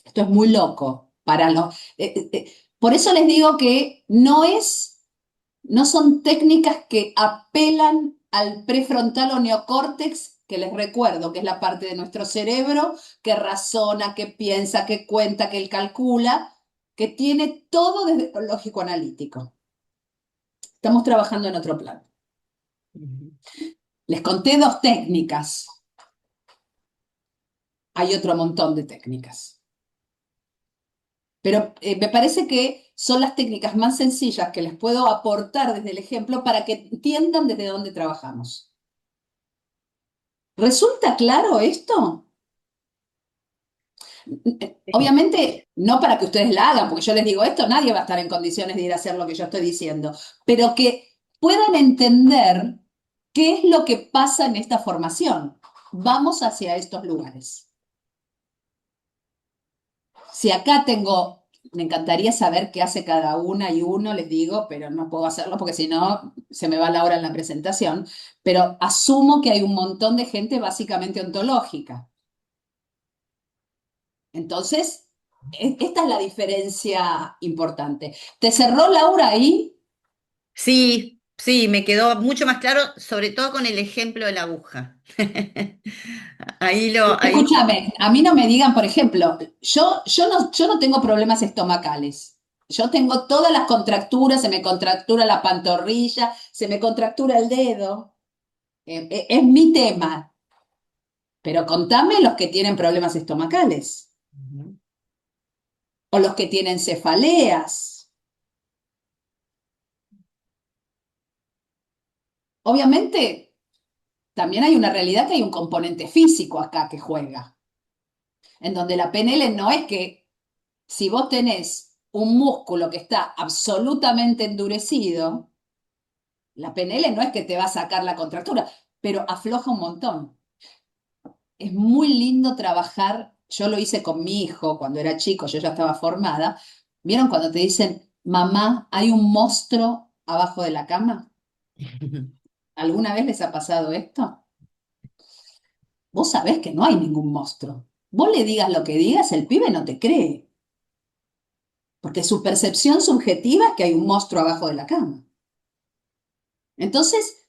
Esto es muy loco para los. Por eso les digo que no son técnicas que apelan al prefrontal o neocórtex, que les recuerdo que es la parte de nuestro cerebro que razona, que piensa, que cuenta, que él calcula, que tiene todo desde lo lógico analítico. Estamos trabajando en otro plan. Ujú. Les conté dos técnicas. Hay otro montón de técnicas. Pero me parece que son las técnicas más sencillas que les puedo aportar desde el ejemplo para que entiendan desde dónde trabajamos. ¿Resulta claro esto? Sí. Obviamente, no para que ustedes la hagan, porque yo les digo esto, nadie va a estar en condiciones de ir a hacer lo que yo estoy diciendo, pero que puedan entender qué es lo que pasa en esta formación. Vamos hacia estos lugares. Si acá me encantaría saber qué hace cada una y uno, les digo, pero no puedo hacerlo porque si no se me va la hora en la presentación, pero asumo que hay un montón de gente básicamente ontológica. Entonces, esta es la diferencia importante. ¿Te cerró Laura ahí? Sí, sí, me quedó mucho más claro, sobre todo con el ejemplo de la aguja. Ahí, Escúchame, a mí no me digan, por ejemplo, yo no tengo problemas estomacales. Yo tengo todas las contracturas, se me contractura la pantorrilla, se me contractura el dedo. Es mi tema. Pero contame los que tienen problemas estomacales Ujú. o los que tienen cefaleas. Obviamente, también hay una realidad que hay un componente físico acá que juega, en donde la PNL no es que si vos tenés un músculo que está absolutamente endurecido, la PNL no es que te va a sacar la contractura, pero afloja un montón. Es muy lindo trabajar, yo lo hice con mi hijo cuando era chico, yo ya estaba formada. ¿Vieron cuando te dicen, mamá, hay un monstruo abajo de la cama? ¿Alguna vez les ha pasado esto? vos sabés que no hay ningún monstruo. Vos le digas lo que digas, el pibe no te cree, porque su percepción subjetiva es que hay un monstruo abajo de la cama. Entonces,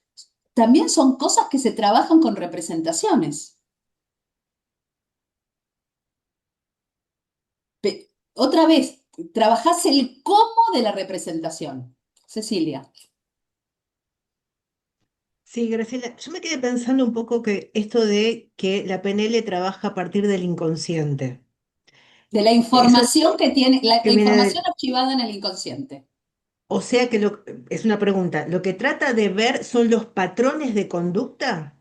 también son cosas que se trabajan con representaciones. Otra vez, trabajás el cómo de la representación. Cecilia, Sí, Graciela, yo me quedé pensando un poco que esto de que la PNL trabaja a partir del inconsciente. de la Eso información que tiene, la que viene información archivada en el inconsciente. o sea que es una pregunta, ¿lo que trata de ver son los patrones de conducta?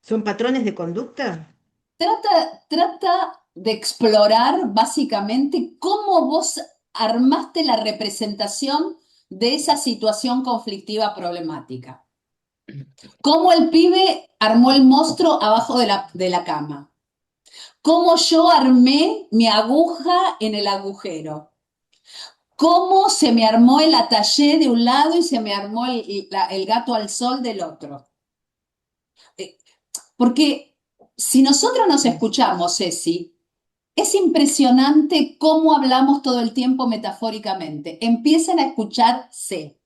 ¿Son patrones de conducta? Trata de explorar básicamente cómo vos armaste la representación de esa situación conflictiva problemática. Cómo el pibe armó el monstruo abajo de la cama. Cómo yo armé mi aguja en el agujero. Cómo se me armó el atallé de un lado y se me armó el gato al sol del otro. Porque si nosotros nos escuchamos, Ceci, es impresionante cómo hablamos todo el tiempo metafóricamente. Empiecen a escucharse.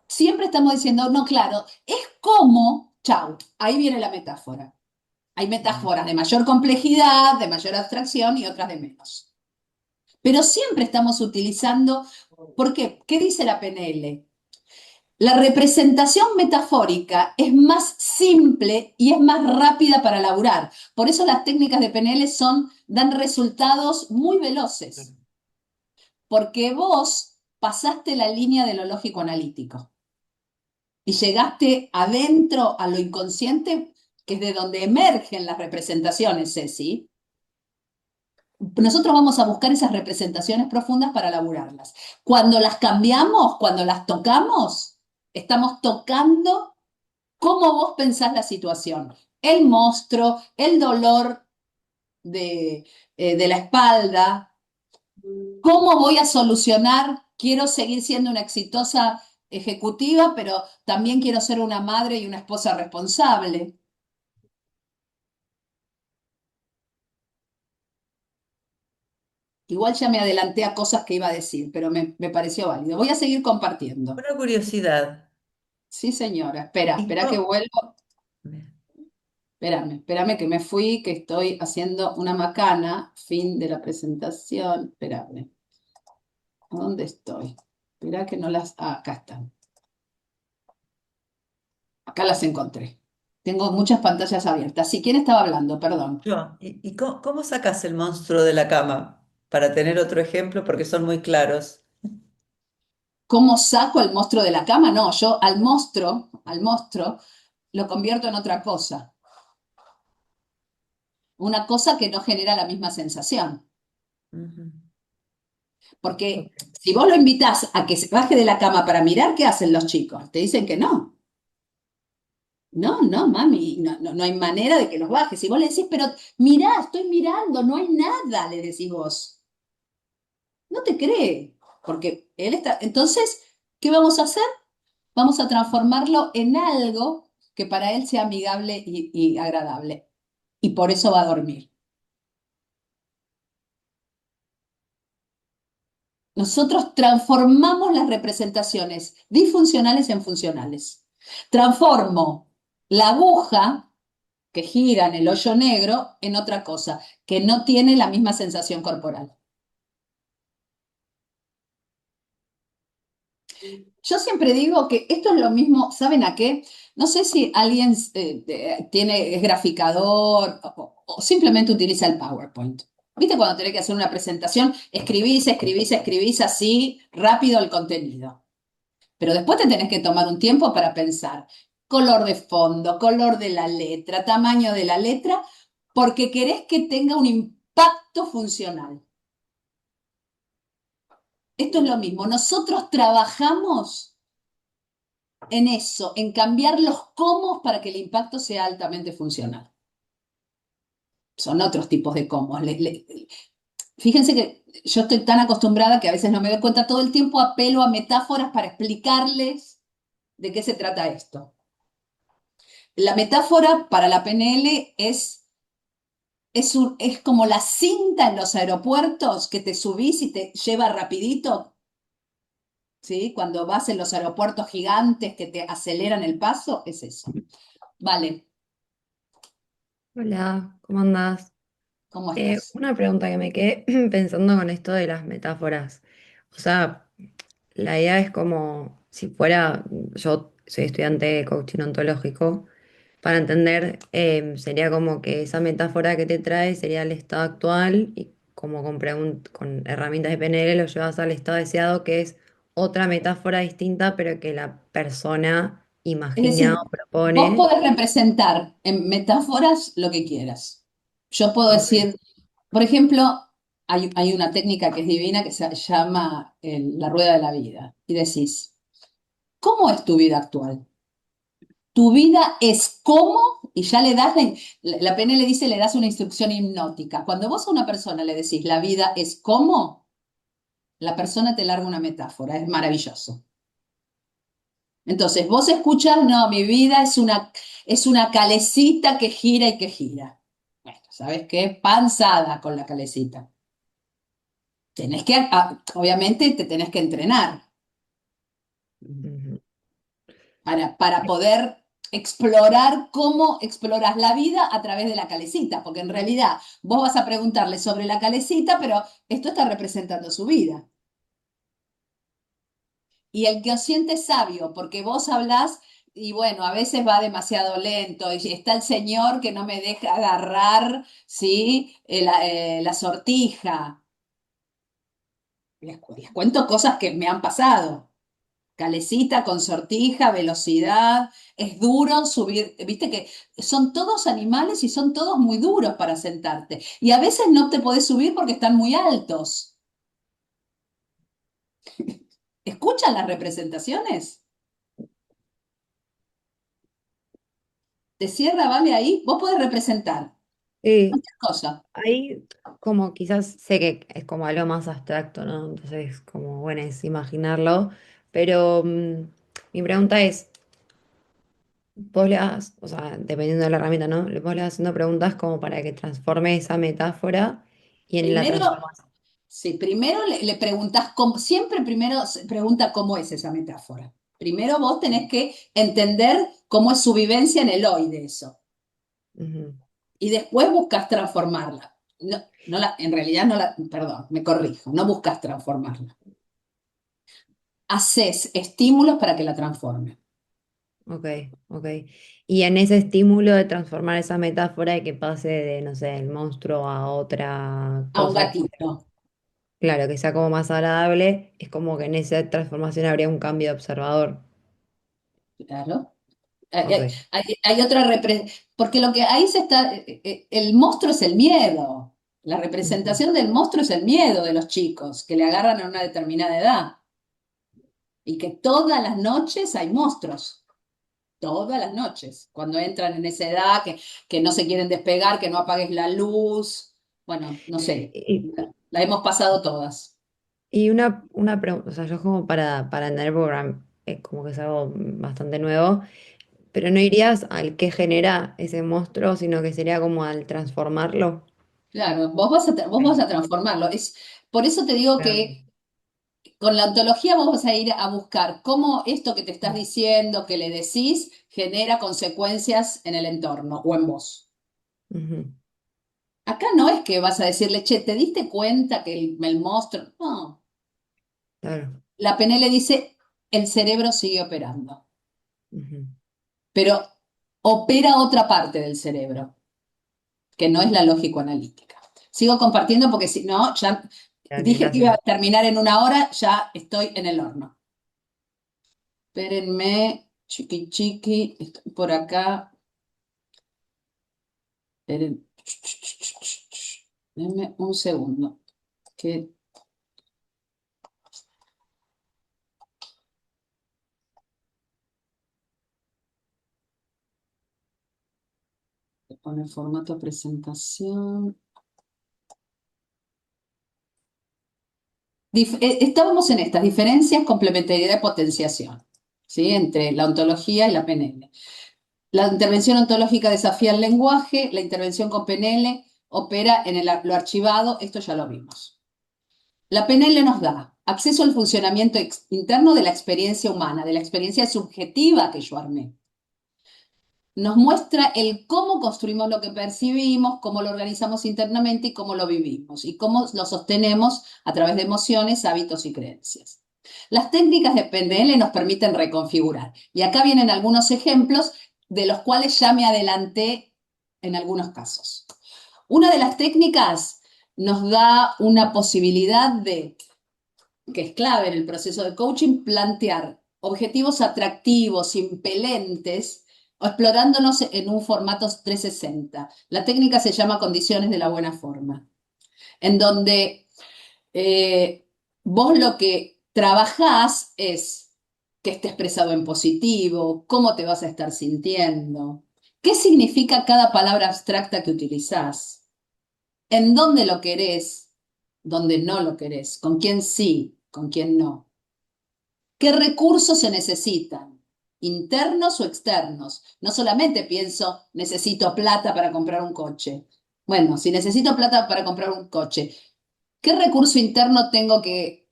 Siempre estamos diciendo, no, claro, es como, chau, ahí viene la metáfora. Hay metáforas de mayor complejidad, de mayor abstracción y otras de menos. Pero siempre estamos utilizando, ¿por qué? ¿Qué dice la PNL? La representación metafórica es más simple y es más rápida para elaborar. Por eso las técnicas de PNL dan resultados muy veloces, porque vos pasaste la línea de lo lógico analítico y llegaste adentro a lo inconsciente, que es de donde emergen las representaciones, Ceci. Nosotros vamos a buscar esas representaciones profundas para elaborarlas. Cuando las cambiamos, cuando las tocamos, estamos tocando cómo vos pensás la situación. El monstruo, el dolor de la espalda, cómo voy a solucionar, quiero seguir siendo una exitosa ejecutiva, pero también quiero ser una madre y una esposa responsable. Igual ya me adelanté a cosas que iba a decir, pero me pareció válido. Voy a seguir compartiendo. Una curiosidad. Sí, señora. Espera, ¿Y espera que cómo- vuelvo. Espérame que me fui, que estoy haciendo una macana. Fin de la presentación. Espérame. ¿Dónde estoy? Espera que no las... Ah, acá están. Acá las encontré. Tengo muchas pantallas abiertas. Sí, ¿quién estaba hablando? Perdón. Yo, ¿y cómo sacas el monstruo de la cama? Para tener otro ejemplo, porque son muy claros. ¿Cómo saco al monstruo de la cama? No, yo al monstruo, lo convierto en otra cosa. Una cosa que no genera la misma sensación. Ujú. Porque Ok. si vos lo invitás a que se baje de la cama para mirar, ¿qué hacen los chicos? Te dicen que no. No, no, mami, no hay manera de que los bajes. Si vos le decís, pero mirá, estoy mirando, no hay nada, le decís vos. No te cree, porque él está... Entonces, ¿qué vamos a hacer? Vamos a transformarlo en algo que para él sea amigable y agradable. Y por eso va a dormir. Nosotros transformamos las representaciones disfuncionales en funcionales. Transformo la aguja que gira en el hoyo negro en otra cosa, que no tiene la misma sensación corporal. Yo siempre digo que esto es lo mismo, ¿saben a qué? No sé si alguien es graficador o simplemente utiliza el PowerPoint. ¿Viste cuando tenés que hacer una presentación? Escribís así, rápido el contenido. Pero después te tenés que tomar un tiempo para pensar color de fondo, color de la letra, tamaño de la letra, porque querés que tenga un impacto funcional. Esto es lo mismo. Nosotros trabajamos en eso, en cambiar los cómo para que el impacto sea altamente funcional. Son otros tipos de cómo. Fíjense que yo estoy tan acostumbrada que a veces no me doy cuenta, todo el tiempo apelo a metáforas para explicarles de qué se trata esto. la metáfora para la PNL es como la cinta en los aeropuertos que te subís y te lleva rapidito, ¿sí? Cuando vas en los aeropuertos gigantes que te aceleran el paso, es eso. Vale, Hola, ¿cómo andás? ¿cómo estás? Una pregunta que me quedé pensando con esto de las metáforas. O sea, la idea es como si fuera, yo soy estudiante de coaching ontológico, para entender, sería como que esa metáfora que te trae sería el estado actual y como con herramientas de PNL lo llevas al estado deseado, que es otra metáfora distinta, pero que la persona Es imagina decir, o vos propone. podés representar en metáforas lo que quieras. Yo puedo Ok. decir, por ejemplo, hay una técnica que es divina que se llama la rueda de la vida. Y decís, ¿cómo es tu vida actual? Tu vida es cómo, y ya le das, la PNL dice, le das una instrucción hipnótica. Cuando vos a una persona le decís, la vida es cómo, la persona te larga una metáfora, es maravilloso. Entonces, vos escuchás, no, mi vida es una calecita que gira y que gira. Bueno, ¿sabes qué? Panzada con la calecita. Tenés que, obviamente, te tenés que entrenar Ujú. para poder explorar cómo exploras la vida a través de la calecita, porque en realidad vos vas a preguntarle sobre la calecita, pero esto está representando su vida. Y el que os siente sabio, porque vos hablás y bueno, a veces va demasiado lento y está el señor que no me deja agarrar, ¿sí? La sortija. Les cuento cosas que me han pasado. Calecita con sortija, velocidad, es duro subir, viste que son todos animales y son todos muy duros para sentarte. Y a veces no te podés subir porque están muy altos. ¿Escuchan las representaciones? ¿Te cierra, vale, ahí? Vos podés representar Sí, cualquier cosa. ahí como quizás sé que es como algo más abstracto, ¿no? Entonces, como bueno, es imaginarlo, pero mi pregunta es, vos le das, o sea, dependiendo de la herramienta, ¿no? Vos le vas haciendo preguntas como para que transforme esa metáfora y en la Primero, transformación. sí, primero le preguntás cómo, siempre primero se pregunta cómo es esa metáfora. Primero vos tenés que entender cómo es su vivencia en el hoy de eso. Ujú. Y después buscas transformarla. No, en realidad no la, perdón, me corrijo, no buscas transformarla. Haces estímulos para que la transforme. Ok, ok. Y en ese estímulo de transformar esa metáfora y que pase de, no sé, el monstruo a otra A un cosa, gatito, claro, que sea como más agradable, es como que en esa transformación habría un cambio de observador. claro. Hay, Ok. hay- hay otra porque lo que ahí se está, el monstruo es el miedo. La Ujú. representación del monstruo es el miedo de los chicos que le agarran a una determinada edad y que todas las noches hay monstruos, todas las noches, cuando entran en esa edad que no se quieren despegar, que no apagues la luz, bueno, no sé, Y, la hemos pasado todas. y una pregunta, o sea, yo como para entender, porque como que es algo bastante nuevo, pero no irías al que genera ese monstruo, sino que sería como al transformarlo. Claro, vos vas a transformarlo. Por eso te digo Claro. que con la ontología vos vas a ir a buscar cómo esto que te estás diciendo, que le decís, genera consecuencias en el entorno o en vos. Ujú. Acá no es que vas a decirle, che, ¿te diste cuenta que el monstruo? No, Claro. la PNL dice, el cerebro sigue operando, Ujú. pero opera otra parte del cerebro, que no es la lógico-analítica. Sigo compartiendo porque si no, ya Dale, dije que iba a gracias. terminar en una hora, ya estoy en el horno. Espérenme, chiqui chiqui, estoy por acá. Esperen. Denme un segundo. Que pone el formato presentación. Estábamos en estas diferencias, complementariedad y potenciación, ¿sí? Entre la ontología y la PNL. La intervención ontológica desafía el lenguaje, la intervención con PNL opera en lo archivado, esto ya lo vimos. La PNL nos da acceso al funcionamiento interno de la experiencia humana, de la experiencia subjetiva que yo armé. Nos muestra el cómo construimos lo que percibimos, cómo lo organizamos internamente y cómo lo vivimos y cómo lo sostenemos a través de emociones, hábitos y creencias. Las técnicas de PNL nos permiten reconfigurar. Y acá vienen algunos ejemplos de los cuales ya me adelanté en algunos casos. Una de las técnicas nos da una posibilidad de, que es clave en el proceso de coaching, plantear objetivos atractivos, impelentes, o explorándonos en un formato 360. La técnica se llama condiciones de la buena forma, en donde vos lo que trabajás es que esté expresado en positivo, cómo te vas a estar sintiendo, qué significa cada palabra abstracta que utilizás, en dónde lo querés, dónde no lo querés, con quién sí, con quién no. ¿Qué recursos se necesitan? ¿Internos o externos? No solamente pienso, necesito plata para comprar un coche. Bueno, si necesito plata para comprar un coche, ¿qué recurso interno tengo que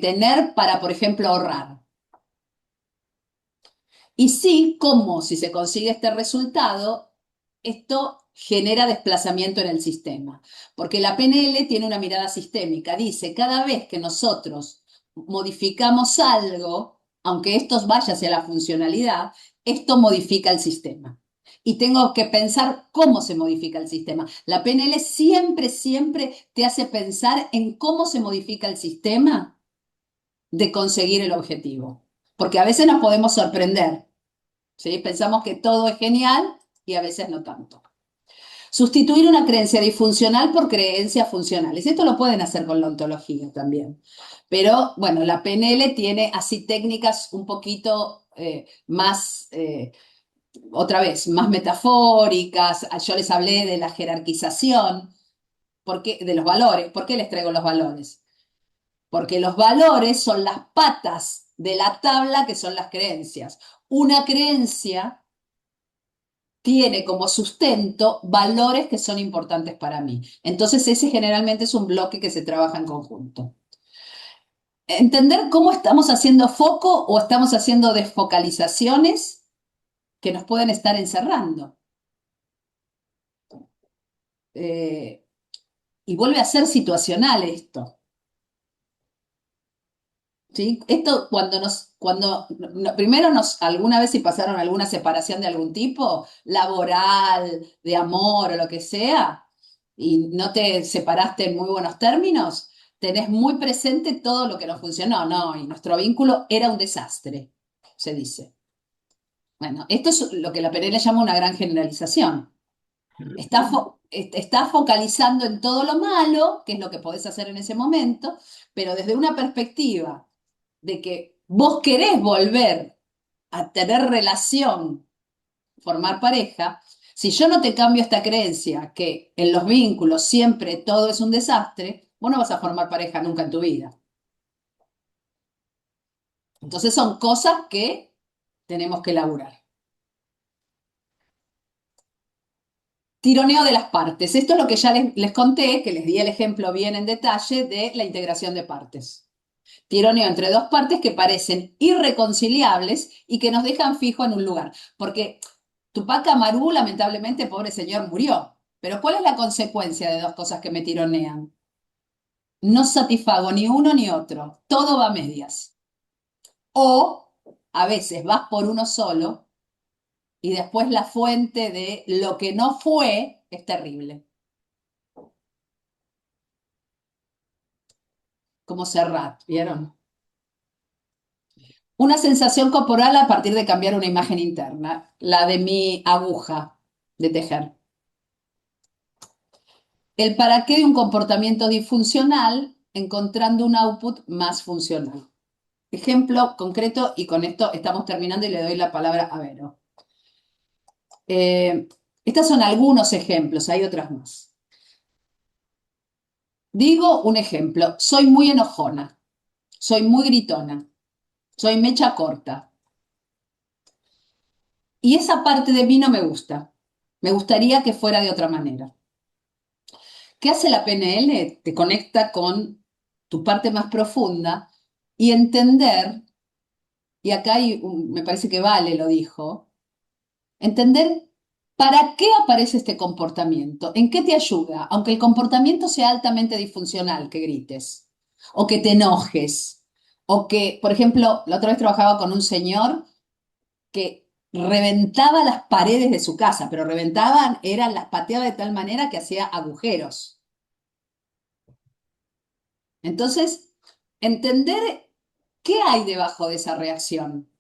tener para, por ejemplo, ahorrar? Y sí, cómo si se consigue este resultado, esto genera desplazamiento en el sistema. Porque la PNL tiene una mirada sistémica. Dice, cada vez que nosotros modificamos algo, aunque esto vaya hacia la funcionalidad, esto modifica el sistema. Y tengo que pensar cómo se modifica el sistema. La PNL siempre, siempre te hace pensar en cómo se modifica el sistema de conseguir el objetivo. Porque a veces nos podemos sorprender, ¿sí? Pensamos que todo es genial y a veces no tanto. Sustituir una creencia disfuncional por creencias funcionales. Esto lo pueden hacer con la ontología también. Pero bueno, la PNL tiene así técnicas un poquito más, otra vez, más metafóricas. Yo les hablé de la jerarquización, de los valores. ¿Por qué les traigo los valores? Porque los valores son las patas de la tabla que son las creencias. Una creencia tiene como sustento valores que son importantes para mí. Entonces ese generalmente es un bloque que se trabaja en conjunto. Entender cómo estamos haciendo foco o estamos haciendo desfocalizaciones que nos pueden estar encerrando. Y vuelve a ser situacional esto. ¿Sí? Esto primero alguna vez si pasaron alguna separación de algún tipo, laboral, de amor o lo que sea, y no te separaste en muy buenos términos, tenés muy presente todo lo que no funcionó, no, y nuestro vínculo era un desastre, se dice. Bueno, esto es lo que la PNL llama una gran generalización. Está focalizando en todo lo malo, que es lo que podés hacer en ese momento, pero desde una perspectiva de que vos querés volver a tener relación, formar pareja, si yo no te cambio esta creencia que en los vínculos siempre todo es un desastre, vos no vas a formar pareja nunca en tu vida. Entonces son cosas que tenemos que elaborar. Tironeo de las partes. Esto es lo que ya les conté, que les di el ejemplo bien en detalle de la integración de partes. Tironeo entre dos partes que parecen irreconciliables y que nos dejan fijo en un lugar. Porque Tupac Amaru, lamentablemente, pobre señor, murió. Pero ¿cuál es la consecuencia de dos cosas que me tironean? No satisfago ni uno ni otro. Todo va a medias. O a veces vas por uno solo y después la fuente de lo que no fue es terrible. Como Serrat, ¿vieron? Una sensación corporal a partir de cambiar una imagen interna, la de mi aguja de tejer. El para qué de un comportamiento disfuncional encontrando un output más funcional. Ejemplo concreto, y con esto estamos terminando y le doy la palabra a Vero. Estos son algunos ejemplos, hay otras más. Digo un ejemplo, soy muy enojona, soy muy gritona, soy mecha corta. Y esa parte de mí no me gusta. Me gustaría que fuera de otra manera. ¿Qué hace la PNL? Te conecta con tu parte más profunda y entender, y acá me parece que Vale lo dijo, entender para qué aparece este comportamiento, en qué te ayuda, aunque el comportamiento sea altamente disfuncional, que grites, o que te enojes, o que, por ejemplo, la otra vez trabajaba con un señor que reventaba las paredes de su casa, pero reventaban, las pateaba de tal manera que hacía agujeros. Entonces, entender qué hay debajo de esa reacción.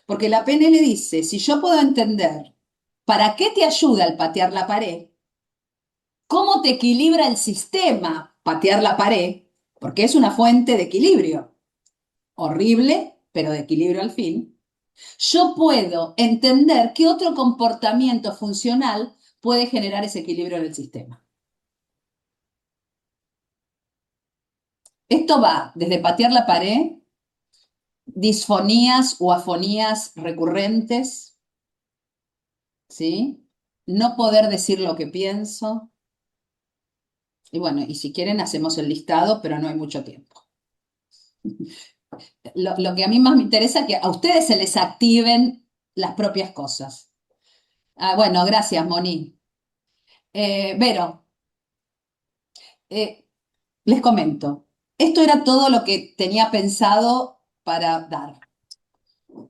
Porque la PNL dice, si yo puedo entender para qué te ayuda el patear la pared, cómo te equilibra el sistema patear la pared, porque es una fuente de equilibrio, horrible, pero de equilibrio al fin, yo puedo entender qué otro comportamiento funcional puede generar ese equilibrio en el sistema. Esto va desde patear la pared, disfonías o afonías recurrentes, ¿sí? No poder decir lo que pienso. Y bueno, y si quieren hacemos el listado, pero no hay mucho tiempo. Lo que a mí más me interesa es que a ustedes se les activen las propias cosas. Ah, bueno, gracias, Moni. Vero, eh, les comento. Esto era todo lo que tenía pensado para dar.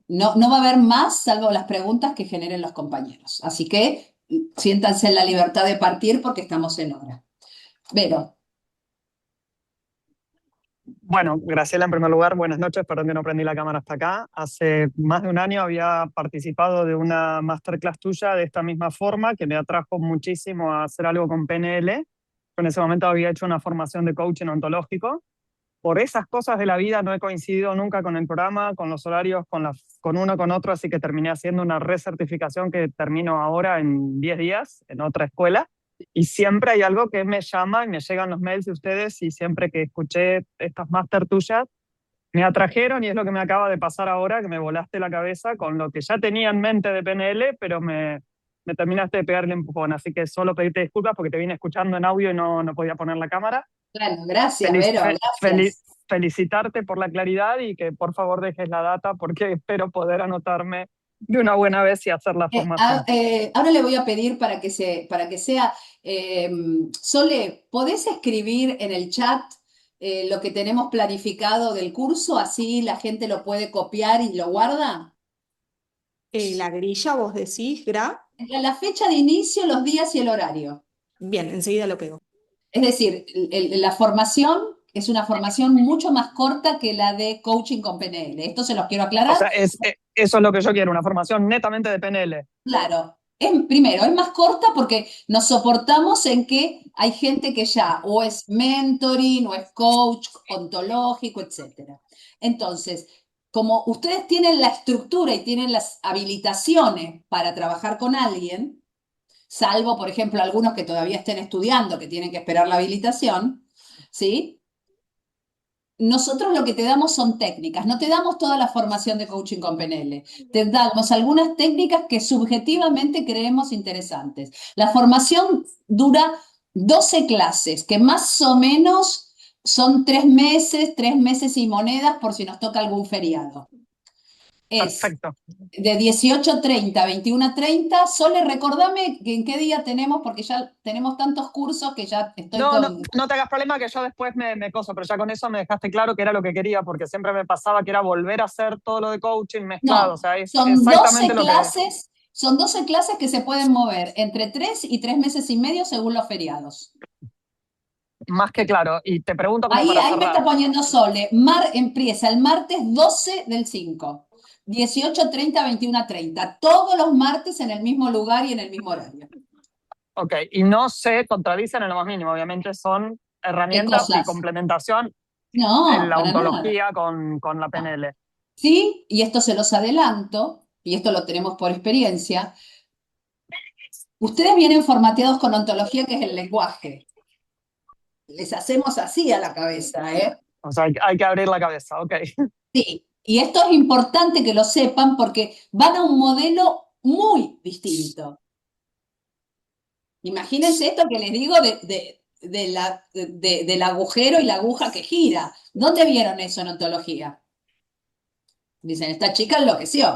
No, no va a haber más, salvo las preguntas que generen los compañeros. Así que siéntanse en la libertad de partir porque estamos en hora. Vero, Bueno, Graciela, en primer lugar, buenas noches, perdón que no prendí la cámara hasta acá. Hace más de un año había participado de una masterclass tuya de esta misma forma, que me atrajo muchísimo a hacer algo con PNL. Yo en ese momento había hecho una formación de coaching ontológico. Por esas cosas de la vida no he coincidido nunca con el programa, con los horarios, con uno, con otro, así que terminé haciendo una recertificación que termino ahora en 10 días en otra escuela. Y siempre hay algo que me llama y me llegan los mails de ustedes y siempre que escuché estas máster tuyas, me atrajeron y es lo que me acaba de pasar ahora, que me volaste la cabeza con lo que ya tenía en mente de PNL, pero me terminaste de pegar el empujón. Así que solo pedirte disculpas porque te vine escuchando en audio y no podía poner la cámara. bueno, gracias, Feliz- Vero, fe- feliz- gracias. felicitarte por la claridad y que por favor dejes la data porque espero poder anotarme de una buena vez y hacer la formación. Ahora le voy a pedir para que sea, Sole, ¿podés escribir en el chat lo que tenemos planificado del curso? Así la gente lo puede copiar y lo guarda. La grilla, vos decís, Gra. La fecha de inicio, los días y el horario. Bien, enseguida lo pego. Es decir, la formación es una formación mucho más corta que la de coaching con PNL. Esto se los quiero O aclarar. sea, eso es lo que yo quiero, una formación netamente de PNL. Claro, primero, es más corta porque nos soportamos en que hay gente que ya o es mentoring o es coach ontológico, etcétera. Entonces, como ustedes tienen la estructura y tienen las habilitaciones para trabajar con alguien, salvo, por ejemplo, algunos que todavía estén estudiando, que tienen que esperar la habilitación, ¿sí? Nosotros lo que te damos son técnicas, no te damos toda la formación de coaching con PNL, te damos algunas técnicas que subjetivamente creemos interesantes. La formación dura 12 clases, que más o menos son 3 meses y monedas por si nos toca algún feriado. Es Perfecto. de 18:30 a 21:30. Sole, recordame en qué día tenemos, porque ya tenemos tantos cursos que ya estoy No te hagas problema que yo después me coso, pero ya con eso me dejaste claro que era lo que quería, porque siempre me pasaba que era volver a hacer todo lo de coaching mezclado, No, o sea, es son 12 exactamente lo que... clases, son 12 clases que se pueden mover entre 3 y 3 meses y medio según los feriados. Más que claro, y te pregunto como Ahí, para ahí me está cerrar. poniendo Sole. Empieza el martes 12 del 5, 18:30 a 21:30. Todos los martes en el mismo lugar y en el mismo horario. Ok, y no se contradicen en lo más mínimo, obviamente son ¿Qué herramientas y cosas? complementación en No, la para nada. ontología con la No. PNL. Sí, y esto se los adelanto, y esto lo tenemos por experiencia. Ustedes vienen formateados con ontología, que es el lenguaje. Les hacemos así a la cabeza, ¿eh? O sea, hay que abrir la cabeza, ok. Sí, Y esto es importante que lo sepan porque van a un modelo muy distinto. Imagínense esto que les digo del agujero y la aguja que gira. ¿Dónde vieron eso en ontología? Dicen, esta chica enloqueció.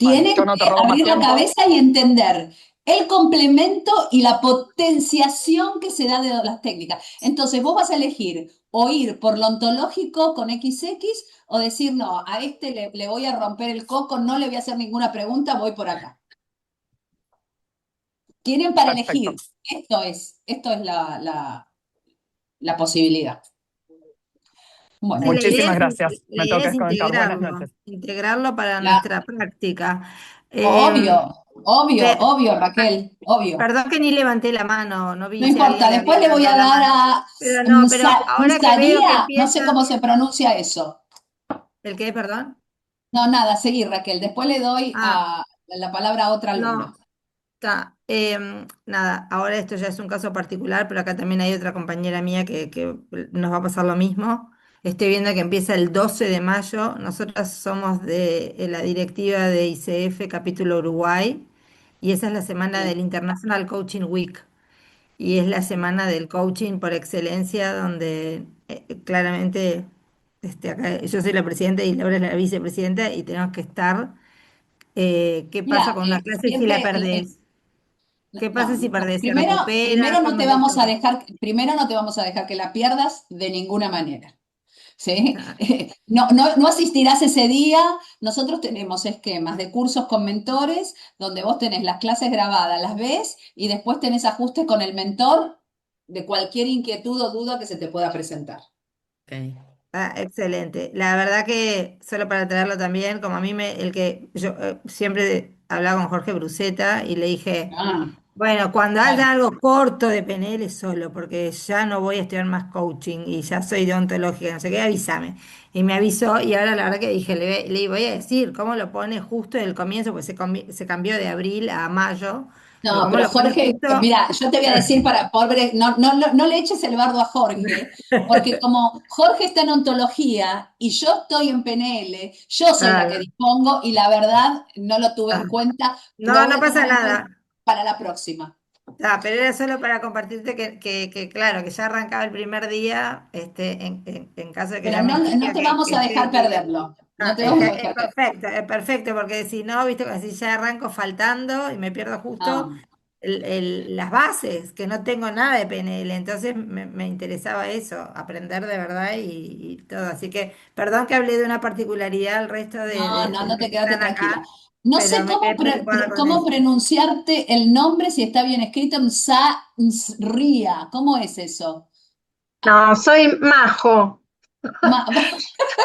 Vale, yo Tienen no te que robo más abrir la tiempo. cabeza y entender el complemento y la potenciación que se da de las técnicas. Entonces, vos vas a elegir o ir por lo ontológico con XX o decir, no, a este le voy a romper el coco, no le voy a hacer ninguna pregunta, voy por acá. Tienen para Perfecto. elegir. Esto es la posibilidad. Bueno, Sí, Muchísimas gracias. la Me idea tengo que es desconectar. Buenas noches. integrarlo para la- nuestra práctica. obvio, obvio, Pe- obvio, Raquel, obvio. Perdón que ni levanté la mano, no No vi si importa, alguien le había después le voy a levantado la dar mano. a Pero no, pero ahora que veo que Msaría, no sé empieza, cómo se pronuncia eso. ¿el qué, perdón? No, nada, seguí, Raquel. Después le doy Ah, la palabra a otra alumna. no, está. Nada, ahora esto ya es un caso particular, pero acá también hay otra compañera mía que nos va a pasar lo mismo. Estoy viendo que empieza el 12 de mayo. Nosotras somos de la directiva de ICF Capítulo Uruguay y esa es la semana Sí. del International Coaching Week. Y es la semana del coaching por excelencia, donde claramente acá, yo soy la presidenta y Laura es la vicepresidenta y tenemos que estar. ¿Qué pasa Mira, con una clase si la siempre, perdés? ¿Qué pasa no, si no, perdés? ¿Se primero recupera? no ¿Cómo te es vamos esto? a dejar, primero no te vamos a dejar que la pierdas de ninguna manera. ¿Sí? Ah, No asistirás ese día. Nosotros tenemos esquemas de cursos con mentores donde vos tenés las clases grabadas, las ves y después tenés ajustes con el mentor de cualquier inquietud o duda que se te pueda presentar. Ok. excelente. La verdad que, solo para traerlo también, como a mí el que yo siempre hablaba con Jorge Bruceta y le dije, Ah, bueno, cuando claro. haya algo corto de PNL solo, porque ya no voy a estudiar más coaching y ya soy deontológica, no sé qué, avísame. Y me avisó y ahora la verdad que dije, le voy a decir cómo lo pone justo en el comienzo, pues se cambió de abril a mayo, pero No, cómo pero lo pone Jorge, justo. mira, yo te voy a decir para pobre, no le eches el bardo a Jorge, porque como Jorge está en ontología y yo estoy en PNL, yo soy la que Ah, dispongo y la verdad no lo tuve ah. en cuenta, lo No, voy no a pasa tener en cuenta nada. para la próxima. Pero era solo para compartirte que, claro, que ya arrancaba el primer día, en caso de que Pero ya me no insista te vamos que a dejar esté. perderlo, no te vamos a dejar perderlo. Es perfecto, porque si no, viste, así ya arranco faltando y me pierdo justo No, las bases, que no tengo nada de PNL, entonces me interesaba eso, aprender de verdad y todo. Así que, perdón que hablé de una particularidad al resto de no los te que quedaste están tranquila. acá, No pero sé me quedé preocupada con cómo esto. pronunciarte el nombre, si está bien escrito, Msria. ¿Cómo es eso? No, soy Majo. Ma-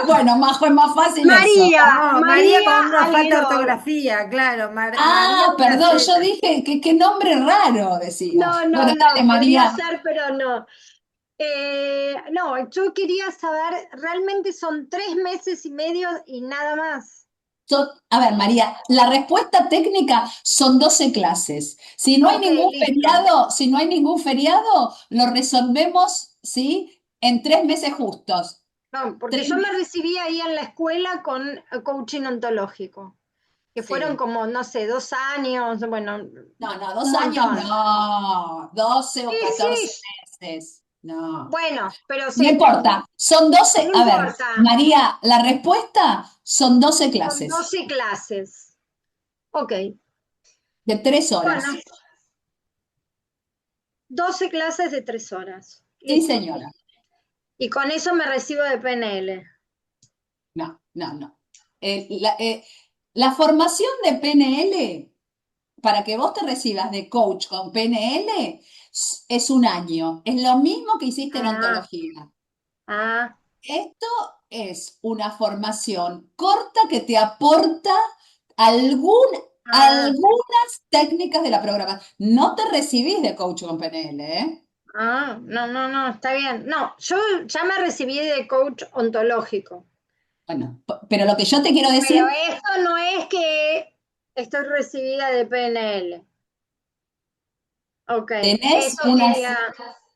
bueno, Majo, es más fácil eso. María, No, María María con una falta de Alguerol. ortografía, claro. María Ah, con una perdón, yo Z. dije, qué nombre raro, decía. No, Bueno, no, dale, no, podría María. ser, pero no. No, yo quería saber, realmente son 3 meses y medio y nada más. A ver, María, la respuesta técnica son 12 clases. Ok, listo. Si no hay ningún feriado, lo resolvemos, ¿sí? En 3 meses justos. No, porque Tres yo me meses. recibí ahí en la escuela con coaching ontológico, que fueron Sí. como, no sé, 2 años, bueno, No, un 2 años montón. no. 12 o Sí, 14 sí, meses. No. bueno, pero No sí, importa. Son 12. no A ver, importa, María, la respuesta son 12 son clases 12 clases. Ok, de 3 horas. bueno, 12 clases de 3 horas. Sí, Listo. señora. Y con eso me recibo de PNL. No. La formación de PNL, para que vos te recibas de coach con PNL, es 1 año. Es lo mismo que hiciste en Ah, ontología. ah, Esto es una formación corta que te aporta ah, algunas técnicas de la programación. No te recibís de coach con PNL, ¿eh? no, está bien. No, yo ya me recibí de coach ontológico, Bueno, pero lo que yo te quiero pero decir, eso no es que estoy recibida de PNL. Ok, tenés eso quería.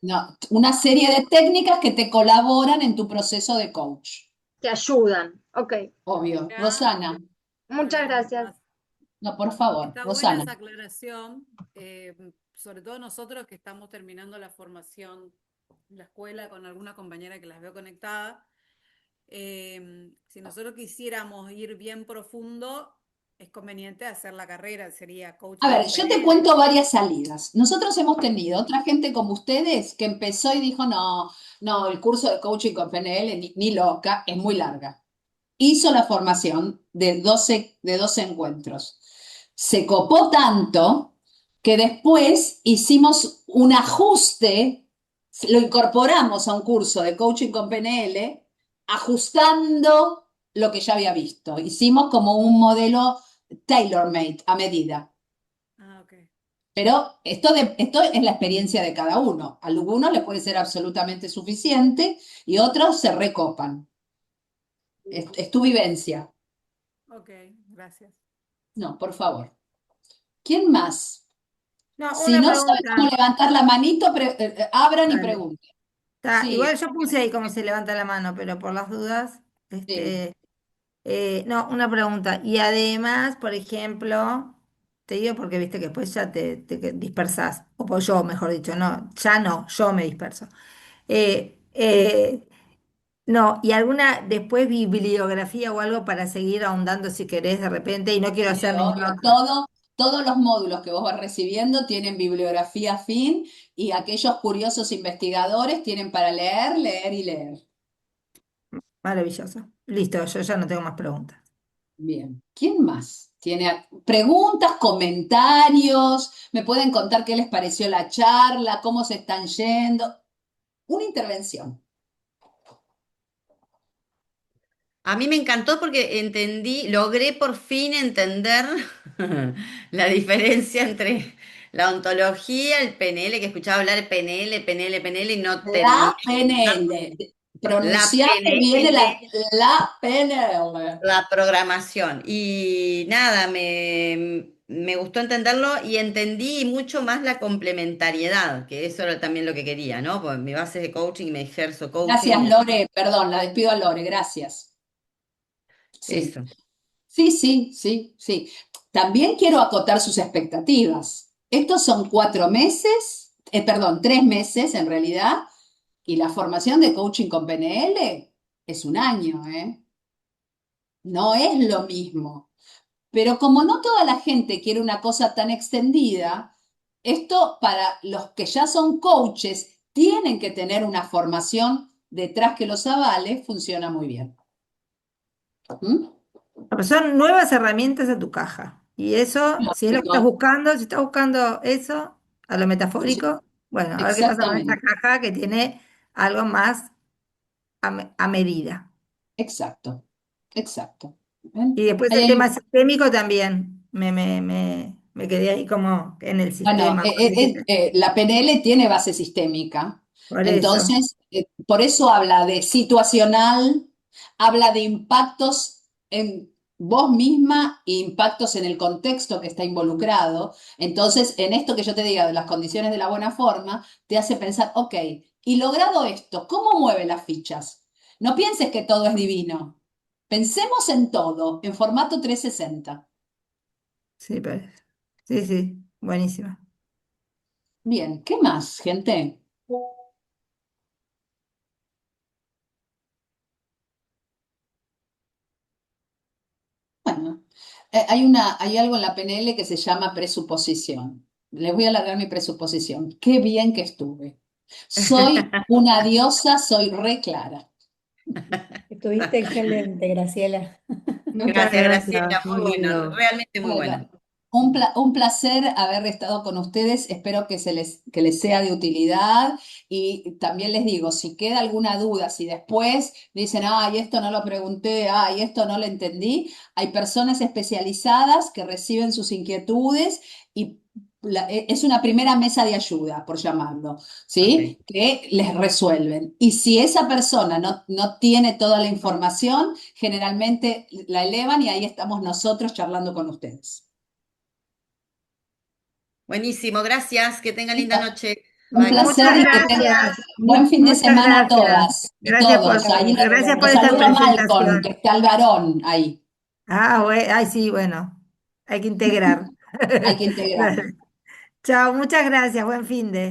no, una serie de técnicas que te colaboran en tu proceso de coach. que ayudan. Ok, Obvio. Acá, Rosana, muchas hola, gracias. más. no, por favor, Está buena Rosana. esa aclaración, sobre todo nosotros que estamos terminando la formación en la escuela con alguna compañera que las veo conectada. Si nosotros quisiéramos ir bien profundo, es conveniente hacer la carrera, sería A coaching ver, con yo te PNL. cuento varias salidas. Nosotros hemos tenido otra gente como ustedes que empezó y dijo, no, no, el curso de coaching con PNL ni loca, es muy larga. Hizo la formación de 12 encuentros. Se copó tanto que después hicimos un ajuste, lo incorporamos a un curso de coaching con PNL, ajustando lo que ya había visto. Hicimos como un modelo tailor-made, a medida. Ah, ok. Pero esto es la experiencia de cada uno. A algunos les puede ser absolutamente suficiente y otros se recopan. Es tu vivencia. Ok, gracias. No, por favor. ¿Quién más? No, Si una no sabe cómo pregunta. levantar la manito, abran y Dale. pregunten. Sí, Igual yo puse ahí cómo se levanta la mano, pero por las dudas, sí. no, una pregunta. Y además, por ejemplo, te digo porque viste que después ya te dispersas, o pues yo, mejor dicho, no, ya no, yo me disperso. Eh, eh, no, y alguna después bibliografía o algo para seguir ahondando si querés de repente, y no quiero Sí, hacer ninguna obvio. otra. Todos los módulos que vos vas recibiendo tienen bibliografía afín y aquellos curiosos investigadores tienen para leer, leer y leer. Maravilloso. Listo, yo ya no tengo más preguntas. Bien. ¿Quién más? ¿Tiene preguntas, comentarios? ¿Me pueden contar qué les pareció la charla? ¿Cómo se están yendo? Una intervención. A mí me encantó porque logré por fin entender la diferencia entre la ontología, el PNL, que escuchaba hablar PNL, PNL, PNL y no terminé La de entender PNL. la Pronunciate viene PNL, la PNL. la programación. Y nada, me gustó entenderlo y entendí mucho más la complementariedad, que eso era también lo que quería, ¿no? Pues mi base es de coaching y me ejerzo coaching Gracias, y Lore. Perdón, la despido a Lore. Gracias. Sí, eso. sí, sí, sí, sí. También quiero acotar sus expectativas. Estos son 4 meses, perdón, 3 meses en realidad, y la formación de coaching con PNL es un año, ¿eh? No es lo mismo. Pero como no toda la gente quiere una cosa tan extendida, esto para los que ya son coaches tienen que tener una formación detrás que los avale, funciona muy bien. ¿Mm? Pero son nuevas herramientas de tu caja. Y eso, si es lo que estás Lógico. buscando, si estás buscando eso, a lo metafórico, bueno, a ver qué pasa con esta Exactamente, caja que tiene algo más a medida. exacto, exacto. ¿Ven? Y después Ahí el hay tema sistémico también. Me quedé ahí como en el bueno, sistema. Porque dijiste, la PNL tiene base sistémica, por eso, entonces, por eso habla de situacional, habla de impactos en vos misma e impactos en el contexto que está involucrado. Entonces, en esto que yo te diga de las condiciones de la buena forma, te hace pensar, ok, y logrado esto, ¿cómo mueve las fichas? No pienses que todo es divino. Pensemos en todo, en formato 360. sí, sí, sí, buenísimo. Bien, ¿qué más, gente? Bueno, hay algo en la PNL que se llama presuposición. Les voy a alargar mi presuposición. Qué bien que estuve. Soy una diosa, soy re clara. Estuviste excelente, Graciela. Muchas Gracias, gracias. Graciela, muy Muy bueno, lindo. realmente muy bueno. Bueno, un placer haber estado con ustedes. Espero que les sea de utilidad. Y también les digo, si queda alguna duda, si después dicen, ay, esto no lo pregunté, ay, esto no lo entendí, hay personas especializadas que reciben sus inquietudes y es una primera mesa de ayuda, por llamarlo, Ok. ¿sí? Que les resuelven. Y si esa persona no tiene toda la información, generalmente la elevan y ahí estamos nosotros charlando con ustedes. Buenísimo, gracias, que tengan linda Listo. noche. Un Maggie. placer Muchas y que tengan gracias, buen fin de muchas semana a gracias. todas y Gracias por, todos. Ahí gracias por los esta saluda Malcolm, que presentación. está el varón ahí. Ay, sí, bueno, hay que integrar. Hay que integrar. Chao, muchas gracias, buen fin de.